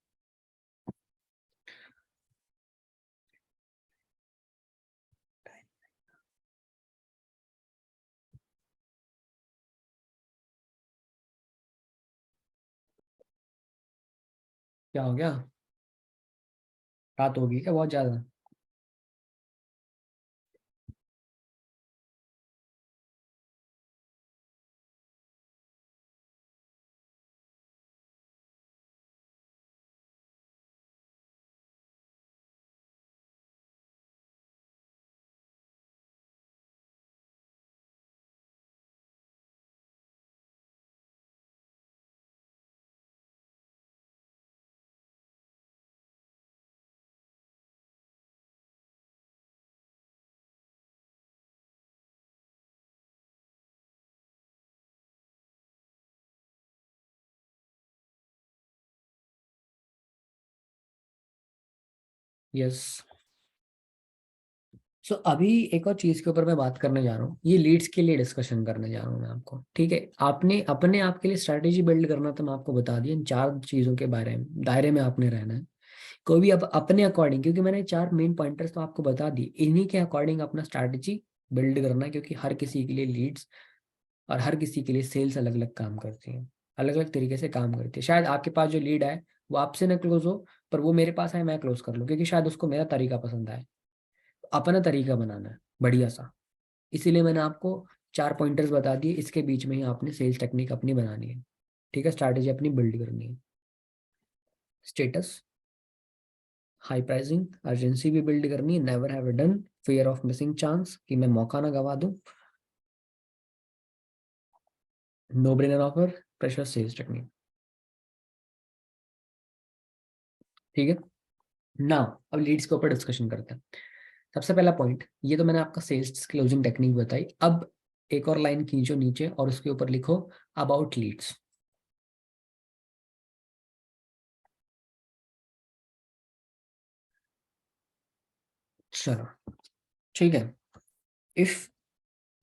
क्या हो गया? रात होगी क्या बहुत ज्यादा? यस। सो अभी एक और चीज के ऊपर मैं बात करने जा रहा हूँ, ये लीड्स के लिए डिस्कशन करने जा रहा हूँ मैं आपको, ठीक है। आपने अपने आप के लिए स्ट्रैटेजी बिल्ड करना, तो मैं आपको बता दिया, इन 4 चीजों के बारे में दायरे में आपने रहना है। कोई भी अपने अकॉर्डिंग, क्योंकि मैंने 4 मेन पॉइंटर्स तो आपको बता दिए, इन्हीं के अकॉर्डिंग अपना स्ट्रैटेजी बिल्ड करना है, क्योंकि हर किसी के लिए लीड्स और हर किसी के लिए सेल्स अलग अलग काम करती है, अलग अलग तरीके से काम करती है। शायद आपके पास जो लीड है वो आपसे ना क्लोज हो, पर वो मेरे पास है, मैं क्लोज कर लूँ, क्योंकि शायद उसको मेरा तरीका पसंद आए। अपना तरीका बनाना है बढ़िया सा। इसीलिए मैंने आपको 4 पॉइंटर्स बता दिए, इसके बीच में ही आपने सेल्स टेक्निक अपनी बनानी है, ठीक है, स्ट्रैटेजी अपनी बिल्ड करनी है। स्टेटस, हाई प्राइसिंग, अर्जेंसी भी बिल्ड करनी है, never have done, fear of missing chance, कि मैं मौका ना गवा दूं, no brainer offer, pressure sales technique, ठीक है। नाउ अब लीड्स के ऊपर डिस्कशन करते हैं। सबसे पहला पॉइंट, ये तो मैंने आपका सेल्स क्लोजिंग टेक्निक बताई। अब एक और लाइन खींचो नीचे और उसके ऊपर लिखो अबाउट लीड्स। चलो, ठीक है। If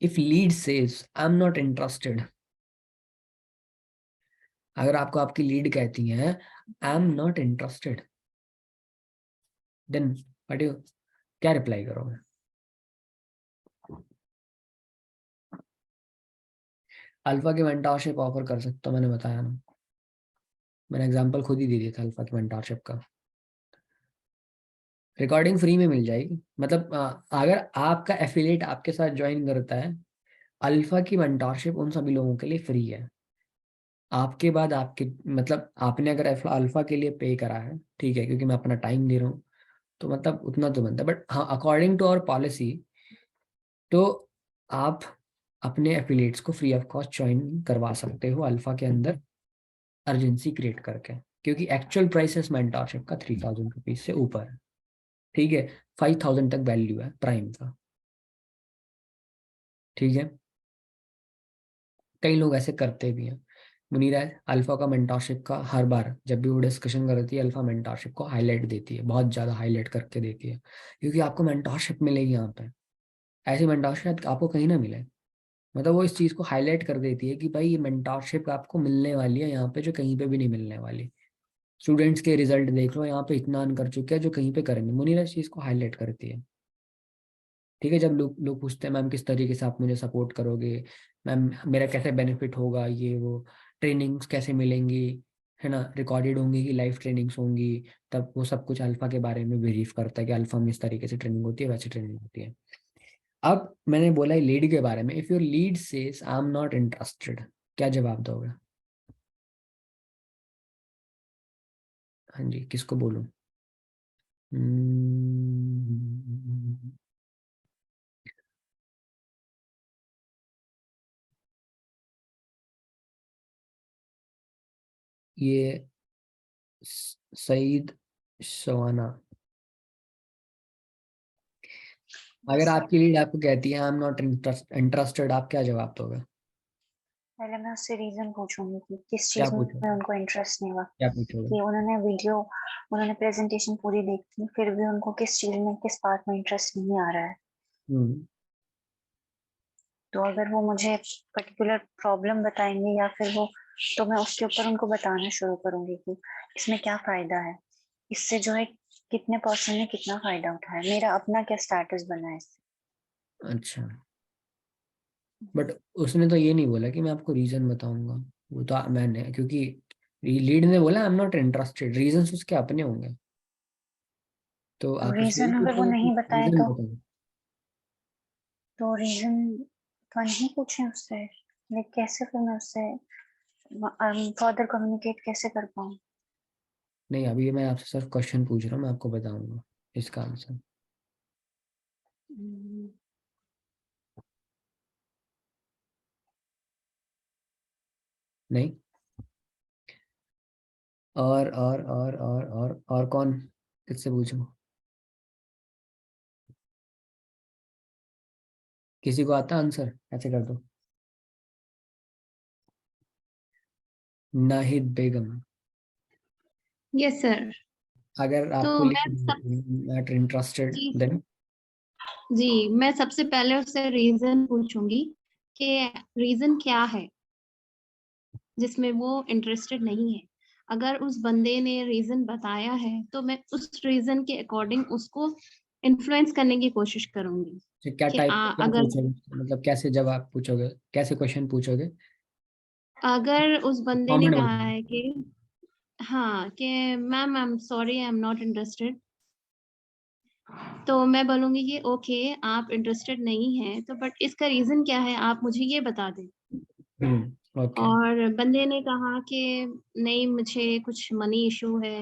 if lead says I am not interested, अगर आपको आपकी लीड कहती है I am not interested, then what you, क्या रिप्लाई करोगे? अल्फा की मेंटरशिप ऑफर कर सकता हूँ, मैंने बताया ना, मैंने एग्जांपल खुद ही दे दिया था अल्फा की मेंटरशिप का। रिकॉर्डिंग फ्री में मिल जाएगी, मतलब अगर आपका एफिलिएट आपके साथ ज्वाइन करता है, अल्फा की मेंटरशिप उन सभी लोगों के लिए फ्री है। आपके बाद आपके, मतलब आपने अगर अल्फा के लिए पे करा है, ठीक है, क्योंकि मैं अपना टाइम दे रहा हूँ, तो मतलब उतना तो बनता है। बट हाँ, अकॉर्डिंग टू आवर पॉलिसी, तो आप अपने एफिलिएट्स को फ्री ऑफ कॉस्ट ज्वाइन करवा सकते हो अल्फा के अंदर, अर्जेंसी क्रिएट करके, क्योंकि एक्चुअल प्राइस मेंटरशिप का 3000 रुपीज से ऊपर है, ठीक है। 5000 तक वैल्यू है प्राइम का, ठीक है। कई लोग ऐसे करते भी हैं। मुनीरा अल्फा का मेंटरशिप का हर बार जब भी वो डिस्कशन करती है, अल्फा मेंटरशिप को हाईलाइट देती है, बहुत ज़्यादा हाईलाइट करके देती है, क्योंकि आपको मेंटरशिप मिलेगी यहाँ पे, ऐसी मेंटरशिप आपको कहीं ना मिले। मतलब वो इस चीज़ को हाईलाइट कर देती है कि भाई ये मेंटरशिप आपको मिलने वाली है यहाँ पे, जो कहीं पे भी नहीं मिलने वाली। स्टूडेंट्स के रिजल्ट देख लो, यहाँ पे इतना अर्न कर चुके हैं जो कहीं पे करेंगे। मुनीरा इस चीज़ को हाईलाइट करती है, ठीक है। जब लोग लोग पूछते हैं मैम किस तरीके से आप मुझे सपोर्ट करोगे, मैम मेरा कैसे बेनिफिट होगा, ये वो ट्रेनिंग्स कैसे मिलेंगी, है ना, रिकॉर्डेड होंगी कि लाइव ट्रेनिंग्स होंगी, तब वो सब कुछ अल्फा के बारे में ब्रीफ करता है कि अल्फा में इस तरीके से ट्रेनिंग होती है, वैसे ट्रेनिंग होती है। अब मैंने बोला लीड के बारे में, if your lead says I am not interested, क्या जवाब दोगे? हाँ जी, किसको बोलूं? हम्म, ये सईद शवाना, अगर आपकी लीड आपको कहती है आई एम नॉट इंटरेस्टेड, आप क्या जवाब दोगे? पहले मैं उससे रीजन पूछूंगी कि किस क्या चीज में पूछोगे? उनको इंटरेस्ट नहीं हुआ, क्या पूछोगे? कि उन्होंने प्रेजेंटेशन पूरी देखी फिर भी उनको किस चीज में किस पार्ट में इंटरेस्ट नहीं आ रहा है। तो अगर वो मुझे पर्टिकुलर प्रॉब्लम बताएंगे या फिर वो, तो मैं उसके ऊपर उनको बताना शुरू करूंगी कि इसमें क्या फायदा है, इससे जो है कितने पर्सन ने कितना फायदा उठाया, मेरा अपना क्या स्टेटस बना है इससे। अच्छा, बट उसने तो ये नहीं बोला कि मैं आपको रीजन बताऊंगा, वो तो मैंने, क्योंकि लीड ने बोला I am not interested, reason उसके अपने होंगे, तो तो आप उससे रीजन यही अगर वो पूछोगे कि नहीं बताए रीजन बताओ। तो रीजन तो नहीं पूछे उससे, मैं कैसे फिर मैं उससे फर्दर कम्युनिकेट कैसे कर पाऊँ। नहीं, अभी मैं आपसे सिर्फ क्वेश्चन पूछ रहा हूँ, मैं आपको बताऊंगा इसका आंसर। नहीं, और कौन, किससे पूछूं? किसी को आता आंसर? ऐसे कर दो। नाहिद बेगम, यस सर। अगर तो आपको मैं सब नॉट इंटरेस्टेड जी देन? जी मैं सबसे पहले उससे रीजन पूछूंगी कि रीजन क्या है जिसमें वो इंटरेस्टेड नहीं है। अगर उस बंदे ने रीजन बताया है तो मैं उस रीजन के अकॉर्डिंग उसको इन्फ्लुएंस करने की कोशिश करूंगी क्या कि टाइप, क्या अगर पूछोगे, मतलब कैसे जवाब पूछोगे, कैसे क्वेश्चन पूछोगे? अगर उस बंदे ने कॉमन कहा बताओ। है कि हाँ कि ma'am I am sorry I am not interested, तो मैं बोलूंगी कि ओके आप इंटरेस्टेड नहीं हैं तो बट इसका रीजन क्या है आप मुझे ये बता दें। ओके, और बंदे ने कहा कि नहीं मुझे कुछ मनी इशू है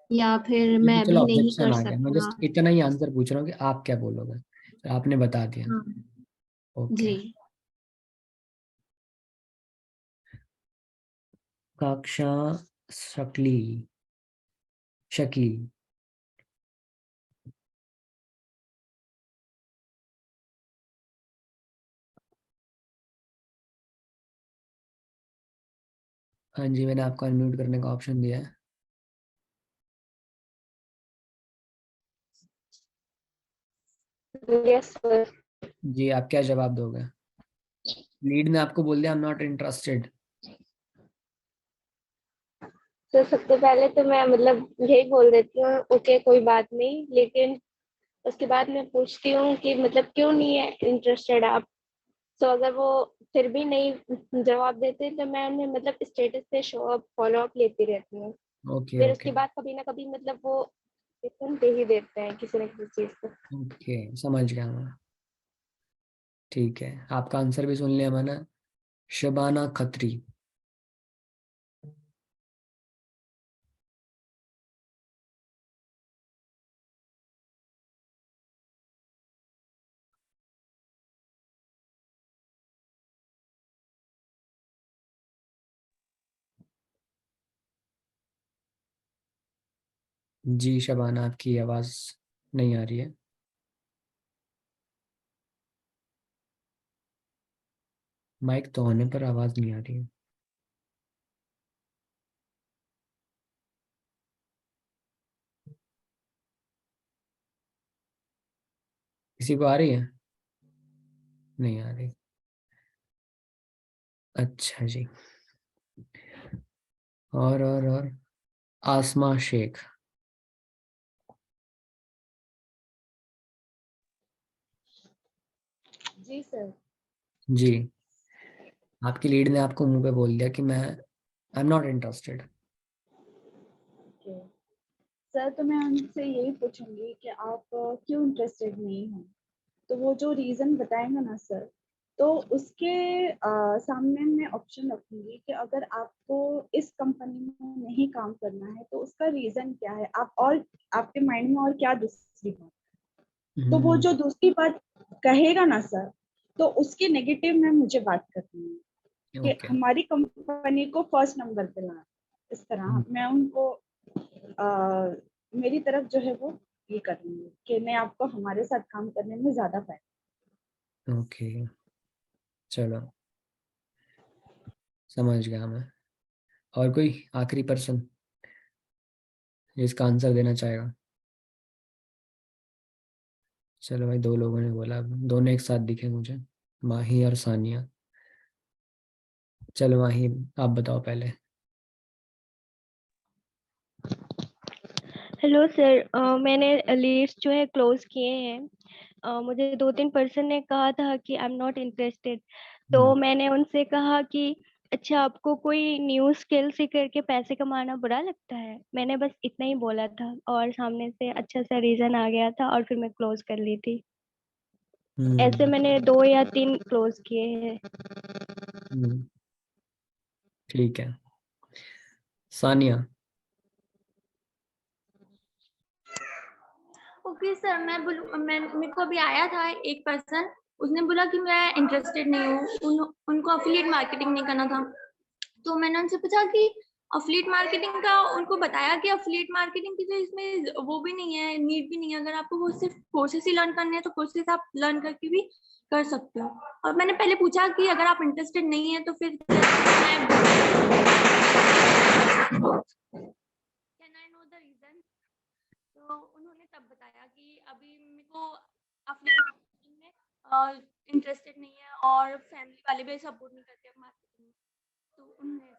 या फिर ये तो मैं चलो अभी नहीं ऑब्जेक्शन कर आ गया, मैं सकता। जस्ट इतना ही आंसर पूछ रहा हूँ कि आप क्या बोलोगे, तो आपने बता दिया। हाँ ओके, जी। कक्षा शक्ली, शकील, हाँ जी, मैंने आपको अनम्यूट करने का ऑप्शन दिया है। Yes sir. जी, आप क्या जवाब दोगे? लीड ने आपको बोल दिया आई एम नॉट इंटरेस्टेड। तो सबसे पहले तो मैं मतलब यही बोल देती हूँ ओके कोई बात नहीं, लेकिन उसके बाद मैं पूछती हूँ कि मतलब क्यों नहीं है इंटरेस्टेड आप। तो अगर वो फिर भी नहीं जवाब देते तो मैं उन्हें मतलब स्टेटस पे शो अप फॉलो अप लेती रहती हूँ। ओके फिर ओके उसके बाद कभी ना कभी मतलब वो रिटर्न दे ही देते हैं किसी न किसी चीज को। ओके, समझ गया मैं। ठीक है, आपका आंसर भी सुन लिया मैंने। शबाना खत्री। जी शबाना, आपकी आवाज नहीं आ रही है। माइक तो होने पर आवाज नहीं आ रही है। किसी को आ रही है? नहीं आ रही। अच्छा जी, और आसमा शेख। जी सर। जी, आपकी लीड ने आपको मुंह पे बोल दिया कि मैं आई am not interested. Okay sir, तो मैं उनसे यही पूछूंगी कि आप क्यों इंटरेस्टेड नहीं हो। तो वो जो रीजन बताएंगे ना सर, तो उसके सामने मैं ऑप्शन रखूंगी कि अगर आपको इस कंपनी में नहीं काम करना है तो उसका रीजन क्या है, आप और आपके माइंड में और क्या दूसरी बात। तो वो जो दूसरी बात कहेगा ना सर, तो उसके नेगेटिव में मुझे बात करनी है कि ओके हमारी कंपनी को फर्स्ट नंबर पे लाना। इस तरह मैं उनको मेरी तरफ जो है वो ये करूँगी कि मैं आपको हमारे साथ काम करने में ज़्यादा फायदा। ओके, चलो समझ गया मैं। और कोई आखिरी पर्सन जिसका आंसर देना चाहेगा? चलो भाई, 2 लोगों ने बोला, दोनों एक साथ दिखे मुझे, माही और सानिया। चलो माही, आप बताओ पहले। हेलो सर, मैंने लिस्ट जो है क्लोज किए हैं। मुझे 2-3 पर्सन ने कहा था कि आई एम नॉट इंटरेस्टेड, तो मैंने उनसे कहा कि अच्छा आपको कोई न्यू स्किल सीख करके पैसे कमाना बुरा लगता है। मैंने बस इतना ही बोला था और सामने से अच्छा सा रीजन आ गया था और फिर मैं क्लोज कर ली थी। ऐसे मैंने 2 या 3 क्लोज किए हैं। ठीक है, सानिया। ओके सर, मैं बोलूँ, मैं मेरे को अभी आया था एक पर्सन, उसने बोला कि मैं इंटरेस्टेड नहीं हूँ, उनको अफिलिएट मार्केटिंग नहीं करना था। तो मैंने उनसे पूछा कि अफिलिएट मार्केटिंग का, उनको बताया कि अफिलिएट मार्केटिंग की तो इसमें वो भी नहीं है, नीड भी नहीं है। अगर आपको वो सिर्फ कोर्सेस ही लर्न करने हैं तो कोर्सेस आप लर्न करके भी कर सकते हो। और मैंने पहले पूछा कि अगर आप इंटरेस्टेड नहीं है तो फिर can I know the reason. तो उन्होंने तब बताया कि अभी मेरे को अफिलिएट मार्केटिंग में इंटरेस्टेड नहीं है और फैमिली वाले भी सपोर्ट नहीं करते मार्केटिंग में, तो उन्होंने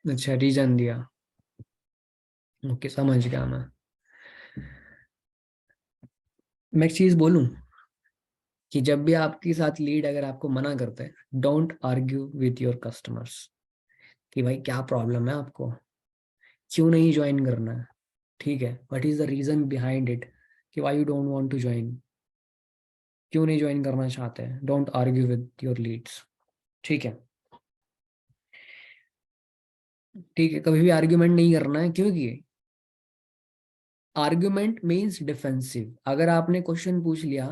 अच्छा, रीजन दिया। ओके, समझ गया मैं एक चीज बोलूं कि जब भी आपके साथ लीड अगर आपको मना करते हैं, don't argue with your customers कि भाई क्या प्रॉब्लम है आपको, क्यों नहीं ज्वाइन करना है, ठीक है, what is the reason behind it, कि why you don't want to join, क्यों नहीं ज्वाइन करना चाहते हैं। Don't argue with your leads, ठीक है। ठीक है, कभी भी आर्ग्यूमेंट नहीं करना है, क्योंकि आर्ग्यूमेंट मीन्स डिफेंसिव। अगर आपने क्वेश्चन पूछ लिया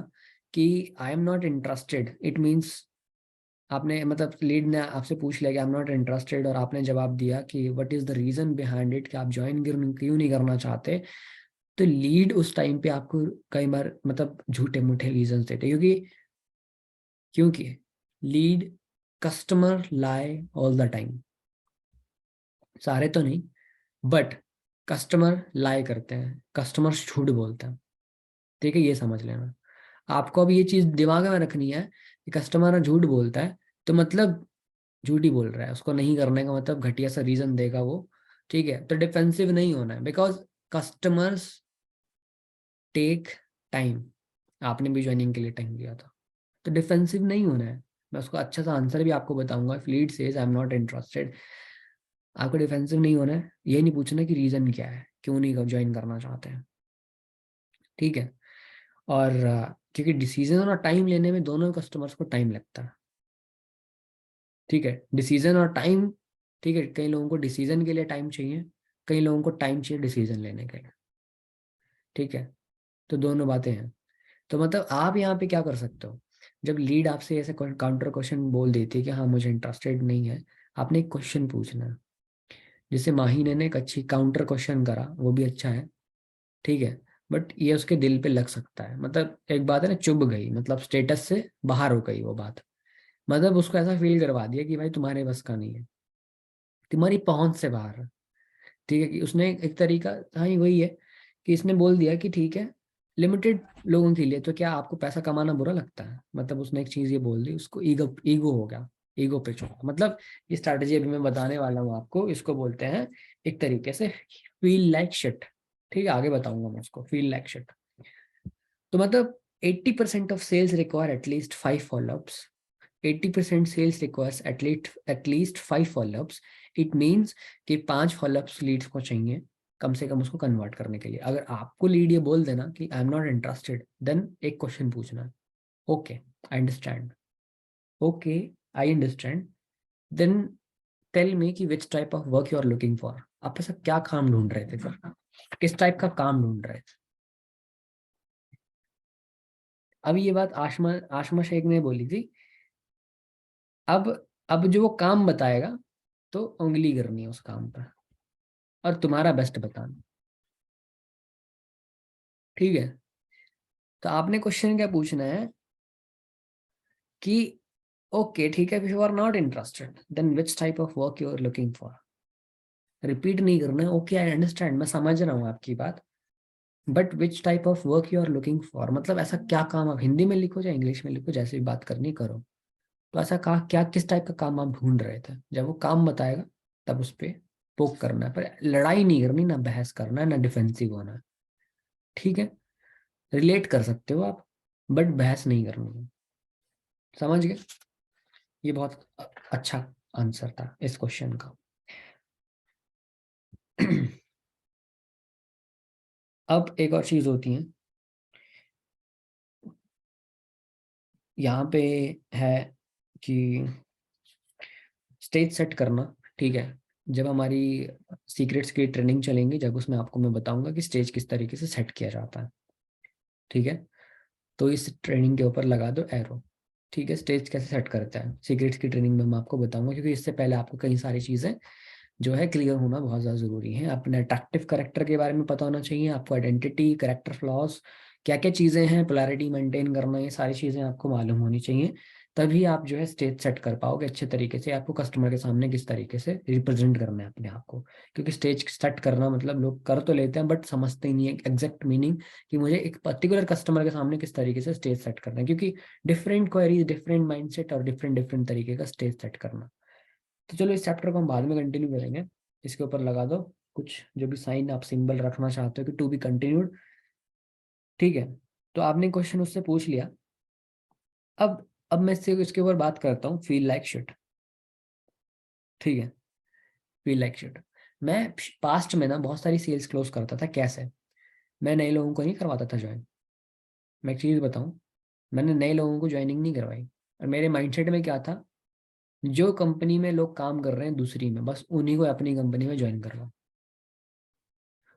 कि I am not interested, it means आपने, मतलब लीड ने आपसे पूछ लिया कि आई एम नॉट इंटरेस्टेड, और आपने जवाब दिया कि what is the reason behind it, कि आप ज्वाइन क्यों नहीं करना चाहते, तो लीड उस टाइम पे आपको कई बार मतलब झूठे मूठे रीजन देते, क्योंकि lead customer lie all the time, सारे तो नहीं बट कस्टमर लाई करते हैं, कस्टमर झूठ बोलते हैं, ठीक है, ये समझ लेना। आपको अब ये चीज दिमाग में रखनी है कि कस्टमर झूठ बोलता है तो मतलब झूठ ही बोल रहा है, उसको नहीं करने का मतलब घटिया सा रीजन देगा वो, ठीक है। तो डिफेंसिव नहीं होना है, बिकॉज कस्टमर्स टेक टाइम, आपने भी ज्वाइनिंग के लिए टाइम लिया था, तो डिफेंसिव नहीं होना है। मैं उसको अच्छा सा आंसर भी आपको बताऊंगा, if lead says I am not interested, आपको डिफेंसिव नहीं होना है, ये नहीं पूछना कि रीजन क्या है, क्यों नहीं ज्वाइन करना चाहते हैं, ठीक है। और क्योंकि डिसीजन और टाइम लेने में दोनों कस्टमर्स को टाइम लगता है, ठीक है, डिसीजन और टाइम, ठीक है। कई लोगों को डिसीजन के लिए टाइम चाहिए, कई लोगों को टाइम चाहिए डिसीजन लेने के लिए, ठीक है। तो दोनों बातें हैं। तो मतलब आप यहाँ पे क्या कर सकते हो, जब लीड आपसे ऐसे काउंटर क्वेश्चन बोल देती है कि हाँ मुझे इंटरेस्टेड नहीं है, आपने एक क्वेश्चन पूछना है। जैसे माही ने एक अच्छी काउंटर क्वेश्चन करा, वो भी अच्छा है, ठीक है, बट ये उसके दिल पे लग सकता है, मतलब एक बात है ना, चुभ गई, मतलब स्टेटस से बाहर हो गई वो बात, मतलब उसको ऐसा फील करवा दिया कि भाई तुम्हारे बस का नहीं है, तुम्हारी पहुंच से बाहर है, ठीक है। कि उसने एक तरीका, हाँ ये वही है कि इसने बोल दिया कि ठीक है लिमिटेड लोगों के लिए, तो क्या आपको पैसा कमाना बुरा लगता है, मतलब उसने एक चीज ये बोल दी, उसको ईगो ईगो हो गया, ईगो पे चढ़ा। मतलब ये स्ट्रैटेजी अभी मैं बताने वाला हूँ आपको, इसको बोलते हैं एक तरीके से फील लाइक शिट, ठीक है, आगे बताऊंगा मैं उसको, फील लाइक शिट। तो मतलब 80% of sales require at least 5 followups, 80% sales requires at least 5 followups. It means कि 5 फॉलोअप्स लीड्स को चाहिए कम से कम उसको कन्वर्ट करने के लिए। अगर आपको लीड ये बोल देना कि I am not interested, then एक क्वेश्चन पूछना, okay I understand, okay I understand, then tell me कि which type of work you are looking for, आप ऐसा क्या काम ढूंढ रहे थे, फिर किस टाइप का काम ढूंढ रहे थे। अभी ये बात आशमा आशमा शेख ने बोली थी। अब जो वो काम बताएगा तो उंगली करनी है उस काम पर, और तुम्हारा बेस्ट बताना। ठीक है, तो आपने क्वेश्चन क्या पूछना है कि ओके ठीक है, if you are not interested then which type of work you are looking for. Repeat नहीं करना है, ओके आई अंडरस्टैंड, मैं समझ रहा हूँ आपकी बात, but which type of work you are looking for, मतलब ऐसा क्या काम, आप हिंदी में लिखो या इंग्लिश में लिखो, जैसे भी बात करनी करो। तो ऐसा क्या किस टाइप का काम आप ढूंढ रहे थे, जब वो काम बताएगा तब उस पर पोक करना है, पर लड़ाई नहीं करनी, ना बहस करना है, ना डिफेंसिव होना है। ठीक है, रिलेट कर सकते हो आप, बट बहस नहीं करनी है। समझ गए? ये बहुत अच्छा आंसर था इस क्वेश्चन का। अब एक और चीज होती है यहाँ पे, है कि स्टेज सेट करना। ठीक है, जब हमारी सीक्रेट्स की ट्रेनिंग चलेंगी, जब उसमें आपको मैं बताऊंगा कि स्टेज किस तरीके से सेट किया जाता है। ठीक है, तो इस ट्रेनिंग के ऊपर लगा दो एरो। ठीक है, स्टेज कैसे सेट करता है सीक्रेट्स की ट्रेनिंग में मैं आपको बताऊंगा, क्योंकि इससे पहले आपको कई सारी चीज़ें जो है क्लियर होना बहुत ज़्यादा ज़रूरी है। अपने अट्रैक्टिव करेक्टर के बारे में पता होना चाहिए आपको, आइडेंटिटी, करेक्टर फ्लॉज, क्या क्या चीज़ें हैं, पोलैरिटी मेंटेन करना, ये सारी चीज़ें आपको मालूम होनी चाहिए। तभी आप जो है स्टेज सेट कर पाओगे अच्छे तरीके से, आपको कस्टमर के सामने किस तरीके से रिप्रेजेंट करना है अपने आप को। क्योंकि स्टेज सेट करना मतलब लोग कर तो लेते हैं बट समझते ही नहीं है एग्जैक्ट मीनिंग कि मुझे एक पर्टिकुलर कस्टमर के सामने किस तरीके से स्टेज सेट करना है, क्योंकि डिफरेंट क्वेरीज, डिफरेंट माइंडसेट और डिफरेंट डिफरेंट तरीके का स्टेज सेट करना। तो चलो इस चैप्टर को हम बाद में कंटिन्यू करेंगे। इसके ऊपर लगा दो कुछ जो भी साइन आप सिंबल रखना चाहते हो कि टू बी कंटिन्यूड। ठीक है, तो आपने क्वेश्चन उससे पूछ लिया। अब मैं इसके ऊपर बात करता हूँ, फील लाइक शिट। ठीक है, फील लाइक शिट। मैं पास्ट में ना बहुत सारी सेल्स क्लोज करता था। कैसे? मैं नए लोगों को नहीं करवाता था ज्वाइन। मैं एक चीज बताऊं, मैंने नए लोगों को ज्वाइनिंग नहीं करवाई, और मेरे माइंडसेट में क्या था, जो कंपनी में लोग काम कर रहे हैं दूसरी में, बस उन्हीं को अपनी कंपनी में ज्वाइन करवा,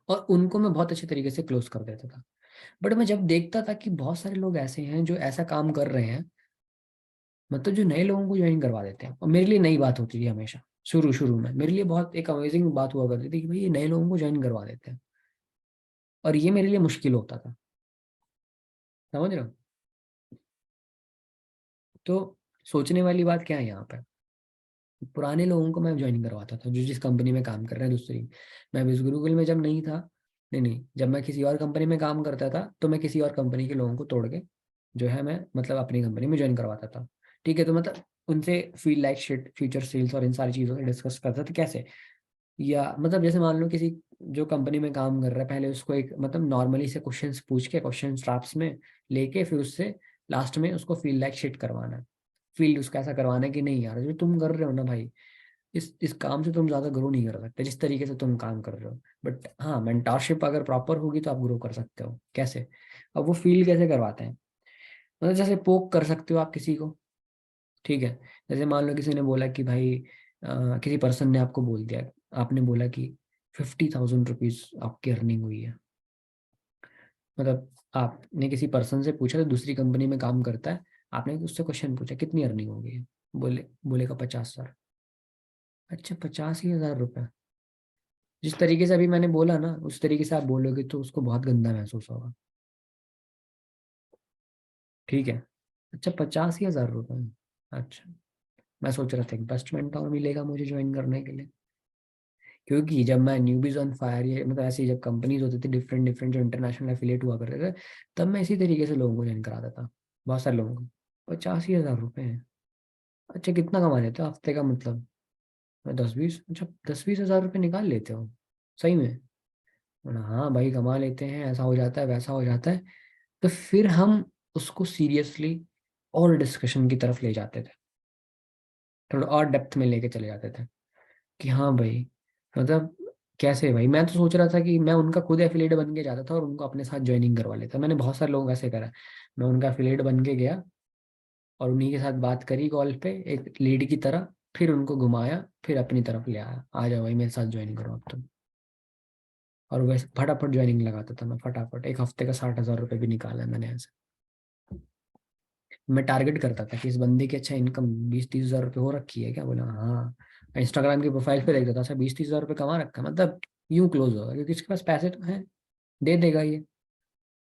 और उनको मैं बहुत अच्छे तरीके से क्लोज कर देता था। बट मैं जब देखता था कि बहुत सारे लोग ऐसे हैं जो ऐसा काम कर रहे हैं, मतलब जो नए लोगों को ज्वाइन करवा देते हैं, और मेरे लिए नई बात होती थी हमेशा। शुरू शुरू में मेरे लिए बहुत एक अमेजिंग बात हुआ करती थी कि भाई ये नए लोगों को ज्वाइन करवा देते हैं, और ये मेरे लिए मुश्किल होता था। समझ रहे हो? तो सोचने वाली बात क्या है यहाँ पे, पुराने लोगों को मैं ज्वाइन करवाता था जो जिस कंपनी में काम कर रहे हैं दूसरी। मैं बिस गुरुकुल में जब नहीं था, नहीं नहीं, जब मैं किसी और कंपनी में काम करता था तो मैं किसी और कंपनी के लोगों को तोड़ के जो है मैं मतलब अपनी कंपनी में ज्वाइन करवाता था। ठीक है, तो मतलब उनसे feel like shit, future sales और इन सारी चीज़ों से डिस्कस करता था कैसे, या मतलब जैसे मान लो किसी जो कंपनी में काम कर रहा है, पहले उसको एक मतलब नॉर्मली से क्वेश्चंस पूछ के, क्वेश्चन ड्राफ्ट्स में लेके, फिर उससे लास्ट में उसको फील लाइक शिट करवाना है। फील उसका ऐसा करवाना है कि नहीं यार जो तुम कर रहे हो ना भाई, इस काम से तुम ज्यादा ग्रो नहीं कर सकते जिस तरीके से तुम काम कर रहे हो। बट हाँ, मेंटरशिप अगर प्रॉपर होगी तो आप ग्रो कर सकते हो। कैसे? अब वो फील कैसे करवाते हैं, मतलब जैसे पोक कर सकते हो आप किसी को। ठीक है, जैसे मान लो किसी ने बोला कि भाई किसी पर्सन ने आपको बोल दिया, आपने बोला कि 50,000 रुपीज आपकी अर्निंग हुई है। मतलब आपने किसी पर्सन से पूछा जो दूसरी कंपनी में काम करता है, आपने उससे क्वेश्चन पूछा कितनी अर्निंग हो गई है, बोलेगा 50,000। अच्छा, 85,000 रुपये। जिस तरीके से अभी मैंने बोला ना उस तरीके से आप बोलोगे तो उसको बहुत गंदा महसूस होगा। ठीक है, अच्छा 85,000 रुपये। अच्छा, मैं सोच रहा था इन्वेस्टमेंट और मिलेगा मुझे ज्वाइन करने के लिए, क्योंकि जब मैं न्यूबीज ऑन फायर, ये मतलब ऐसी जब कंपनीज होती थी डिफरेंट डिफरेंट जो इंटरनेशनल एफिलिएट हुआ करते थे, तब मैं इसी तरीके से लोगों को ज्वाइन कराता था, बहुत सारे लोगों को। 85,000 रुपये है। अच्छा, कितना कमा लेते हो हफ्ते का, मतलब मैं 10-20, अच्छा 10-20 हज़ार रुपये निकाल लेते हो सही में? बोला, हाँ भाई कमा लेते हैं, ऐसा हो जाता है वैसा हो जाता है। तो फिर हम उसको सीरियसली और डिस्कशन की तरफ ले जाते थे, थोड़ा और डेप्थ में लेके चले जाते थे कि हाँ भाई, मतलब कैसे भाई, मैं तो सोच रहा था कि मैं उनका खुद एफिलिएट बन के जाता था और उनको अपने साथ ज्वाइनिंग करवा लेता। मैंने बहुत सारे लोगों को ऐसे करा, मैं उनका एफिलिएट बन के गया और उन्हीं के साथ बात करी कॉल पे एक लीड की तरह, फिर उनको घुमाया, फिर अपनी तरफ ले आया, आ जाओ भाई मेरे साथ ज्वाइन करो अब तुम। और वैसे फटाफट ज्वाइनिंग लगाता था मैं, फटाफट एक हफ्ते का 60,000 रुपये भी निकाला है मैंने ऐसे। मैं टारगेट करता था कि इस बंदे की अच्छा इनकम 20-30 हज़ार रुपये हो रखी है क्या, बोला हाँ। इंस्टाग्राम की प्रोफाइल पे देखता था अच्छा 20-30 हज़ार रुपये कमा रखा है, मतलब यूं क्लोज होगा, क्योंकि इसके पास पैसे तो हैं, दे देगा ये।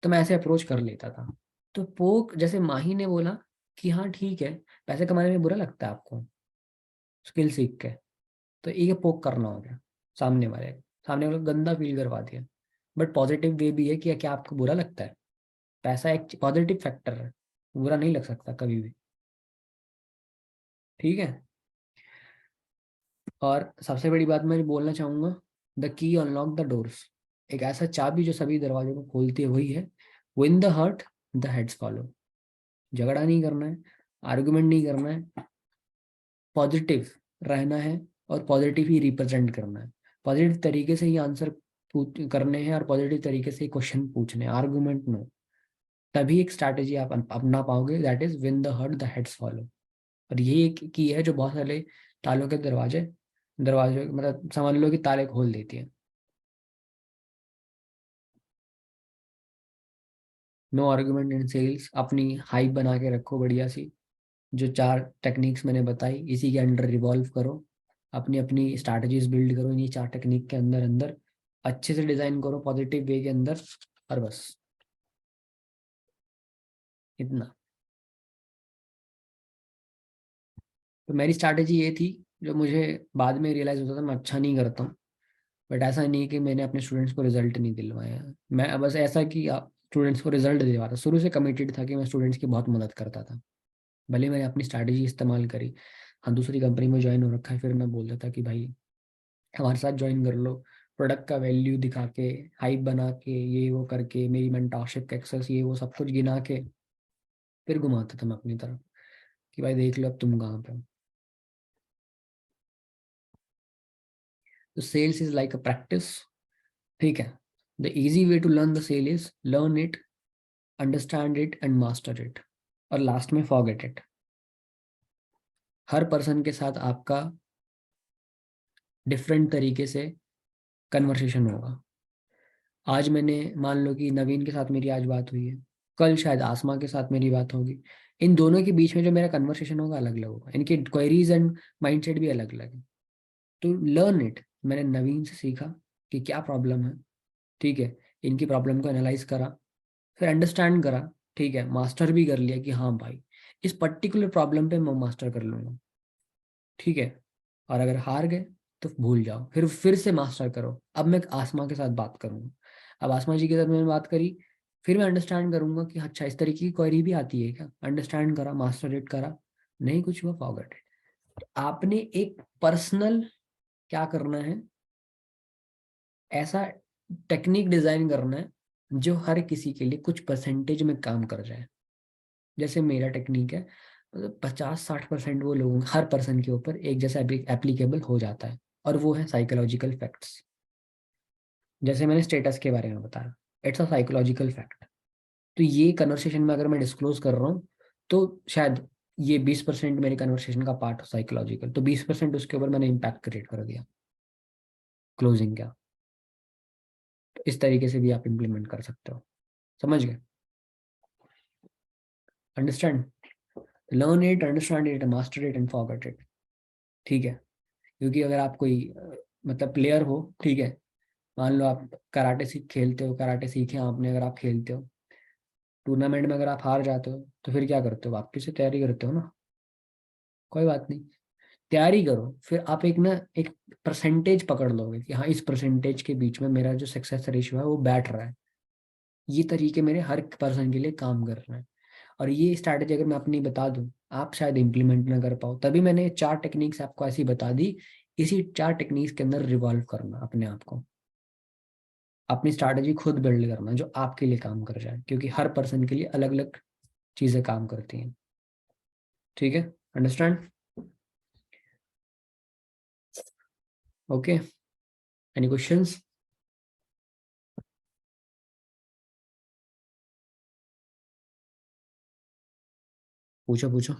तो मैं ऐसे अप्रोच कर लेता था। तो पोक, जैसे माही ने बोला कि हाँ ठीक है, पैसे कमाने में बुरा लगता है आपको स्किल सीख के, तो ये पोक करना हो गया सामने वाले को गंदा फील करवा दिया। बट पॉजिटिव वे भी है कि क्या आपको बुरा लगता है? पैसा एक पॉजिटिव फैक्टर है, बुरा नहीं लग सकता कभी भी। ठीक है। और सबसे बड़ी बात मैं बोलना चाहूंगा, the key unlock the doors. एक ऐसा चाबी जो सभी दरवाजों को खोलती है वही है, win the heart the heads follow. झगड़ा नहीं करना है, आर्गुमेंट नहीं करना है, पॉजिटिव रहना है और पॉजिटिव ही रिप्रेजेंट करना है। पॉजिटिव तरीके से ही आंसर करने हैं और पॉजिटिव तरीके से क्वेश्चन पूछने हैं, आर्गुमेंट नो। तभी एक स्ट्रैटेजी आप अपना पाओगे, that is win the heart the heads follow. और यही एक की है जो बहुत सारे तालों के दरवाजे दरवाजे मतलब समझ लो कि ताले खोल देती है। नो आर्गुमेंट इन सेल्स। अपनी हाइप बना के रखो बढ़िया सी, जो 4 टेक्निक्स मैंने बताई इसी के अंडर रिवॉल्व करो, अपनी अपनी स्ट्रैटेजीज बिल्ड करो इन्हीं 4 टेक्निक के अंदर अंदर, अच्छे से डिजाइन करो पॉजिटिव वे के अंदर। और बस इतना। तो मेरी स्ट्रैटेजी ये थी, जो मुझे बाद में रियलाइज होता था मैं अच्छा नहीं करता हूँ। बट ऐसा नहीं कि मैंने अपने स्टूडेंट्स को रिजल्ट नहीं दिलवाया, मैं बस ऐसा कि स्टूडेंट्स को रिजल्ट दिलवाता, शुरू से कमिटेड था कि मैं स्टूडेंट्स की बहुत मदद करता था। भले मैंने अपनी स्ट्रैटेजी इस्तेमाल करी, हाँ दूसरी कंपनी में ज्वाइन हो रखा है, फिर मैं बोलता था कि भाई हमारे साथ ज्वाइन कर लो, प्रोडक्ट का वैल्यू दिखा के, हाइप बना के, ये वो करके, मेरी मेंटरशिप एक्सेस ये वो सब कुछ गिना के, फिर घुमाता था मैं अपनी तरफ कि भाई देख लो अब तुम कहाँ पे हो। तो sales is like a practice. ठीक है। The easy way to learn the sale is learn it, understand it and master it, और लास्ट में फॉरगेट इट। हर पर्सन के साथ आपका डिफरेंट तरीके से कन्वर्सेशन होगा। आज मैंने मान लो कि नवीन के साथ मेरी आज बात हुई है, कल शायद आसमा के साथ मेरी बात होगी। इन दोनों के बीच में जो मेरा कन्वर्सेशन होगा अलग अलग होगा, इनके क्वेरीज एंड माइंडसेट भी अलग अलग है। तो लर्न इट। मैंने नवीन से सीखा कि क्या प्रॉब्लम है, ठीक है, इनकी प्रॉब्लम को एनालाइज करा, फिर अंडरस्टैंड करा, ठीक है, मास्टर भी कर लिया कि हाँ भाई इस पर्टिकुलर प्रॉब्लम पे मैं मास्टर कर लूंगा, ठीक है। और अगर हार गए तो भूल जाओ, फिर से मास्टर करो। अब मैं आसमा के साथ बात करूंगा, अब आसमा जी के साथ मैंने बात करी, फिर मैं अंडरस्टैंड करूंगा कि अच्छा इस तरीके की क्वेरी भी आती है क्या, अंडरस्टैंड करा, मास्टर इट करा, नहीं कुछ हुआ फॉरगेट इट। आपने एक पर्सनल क्या करना है, ऐसा टेक्निक डिजाइन करना है जो हर किसी के लिए कुछ परसेंटेज में काम कर जाए। जैसे मेरा टेक्निक है, मतलब 50-60% वो लोगों हर पर्सन के ऊपर एक जैसा एप्लीकेबल हो जाता है, और वो है साइकोलॉजिकल फैक्ट्स। जैसे मैंने स्टेटस के बारे में बताया, इट्स अ साइकोलॉजिकल फैक्ट। तो ये कन्वर्सेशन में अगर मैं डिस्क्लोज कर रहा हूँ, तो शायद ये 20% मेरे कन्वर्सेशन का पार्ट हो साइकोलॉजिकल, तो 20% उसके ऊपर मैंने इम्पैक्ट क्रिएट कर दिया क्लोजिंग का। तो इस तरीके से भी आप इम्प्लीमेंट कर सकते हो। समझ गए? Understand, learn it, understand it, master it and forget it. ठीक है। क्योंकि अगर आप कोई मतलब प्लेयर हो, ठीक है, मान लो आप कराटे खेलते हो, कराटे सीखे आपने, अगर आप खेलते हो टूर्नामेंट में, अगर आप हार जाते हो तो फिर क्या करते हो, वापस से तैयारी करते हो ना। कोई बात नहीं, तैयारी करो, फिर आप एक परसेंटेज पकड़ लोगे कि हाँ इस परसेंटेज के बीच में मेरा जो सक्सेस रेशियो है वो बैठ रहा है। ये तरीके मेरे हर पर्सन के लिए काम कर रहे हैं। और ये स्ट्रैटेजी अगर मैं अपनी बता दूं, आप शायद इम्प्लीमेंट ना कर पाओ, तभी मैंने 4 टेक्निक्स आपको ऐसी बता दी। इसी 4 टेक्निक्स के अंदर रिवॉल्व करना अपने आप को, अपनी स्ट्रैटेजी खुद बिल्ड करना जो आपके लिए काम कर जाए, क्योंकि हर पर्सन के लिए अलग अलग चीजें काम करती हैं। ठीक है, अंडरस्टैंड? Okay, any questions? पूछो पूछो।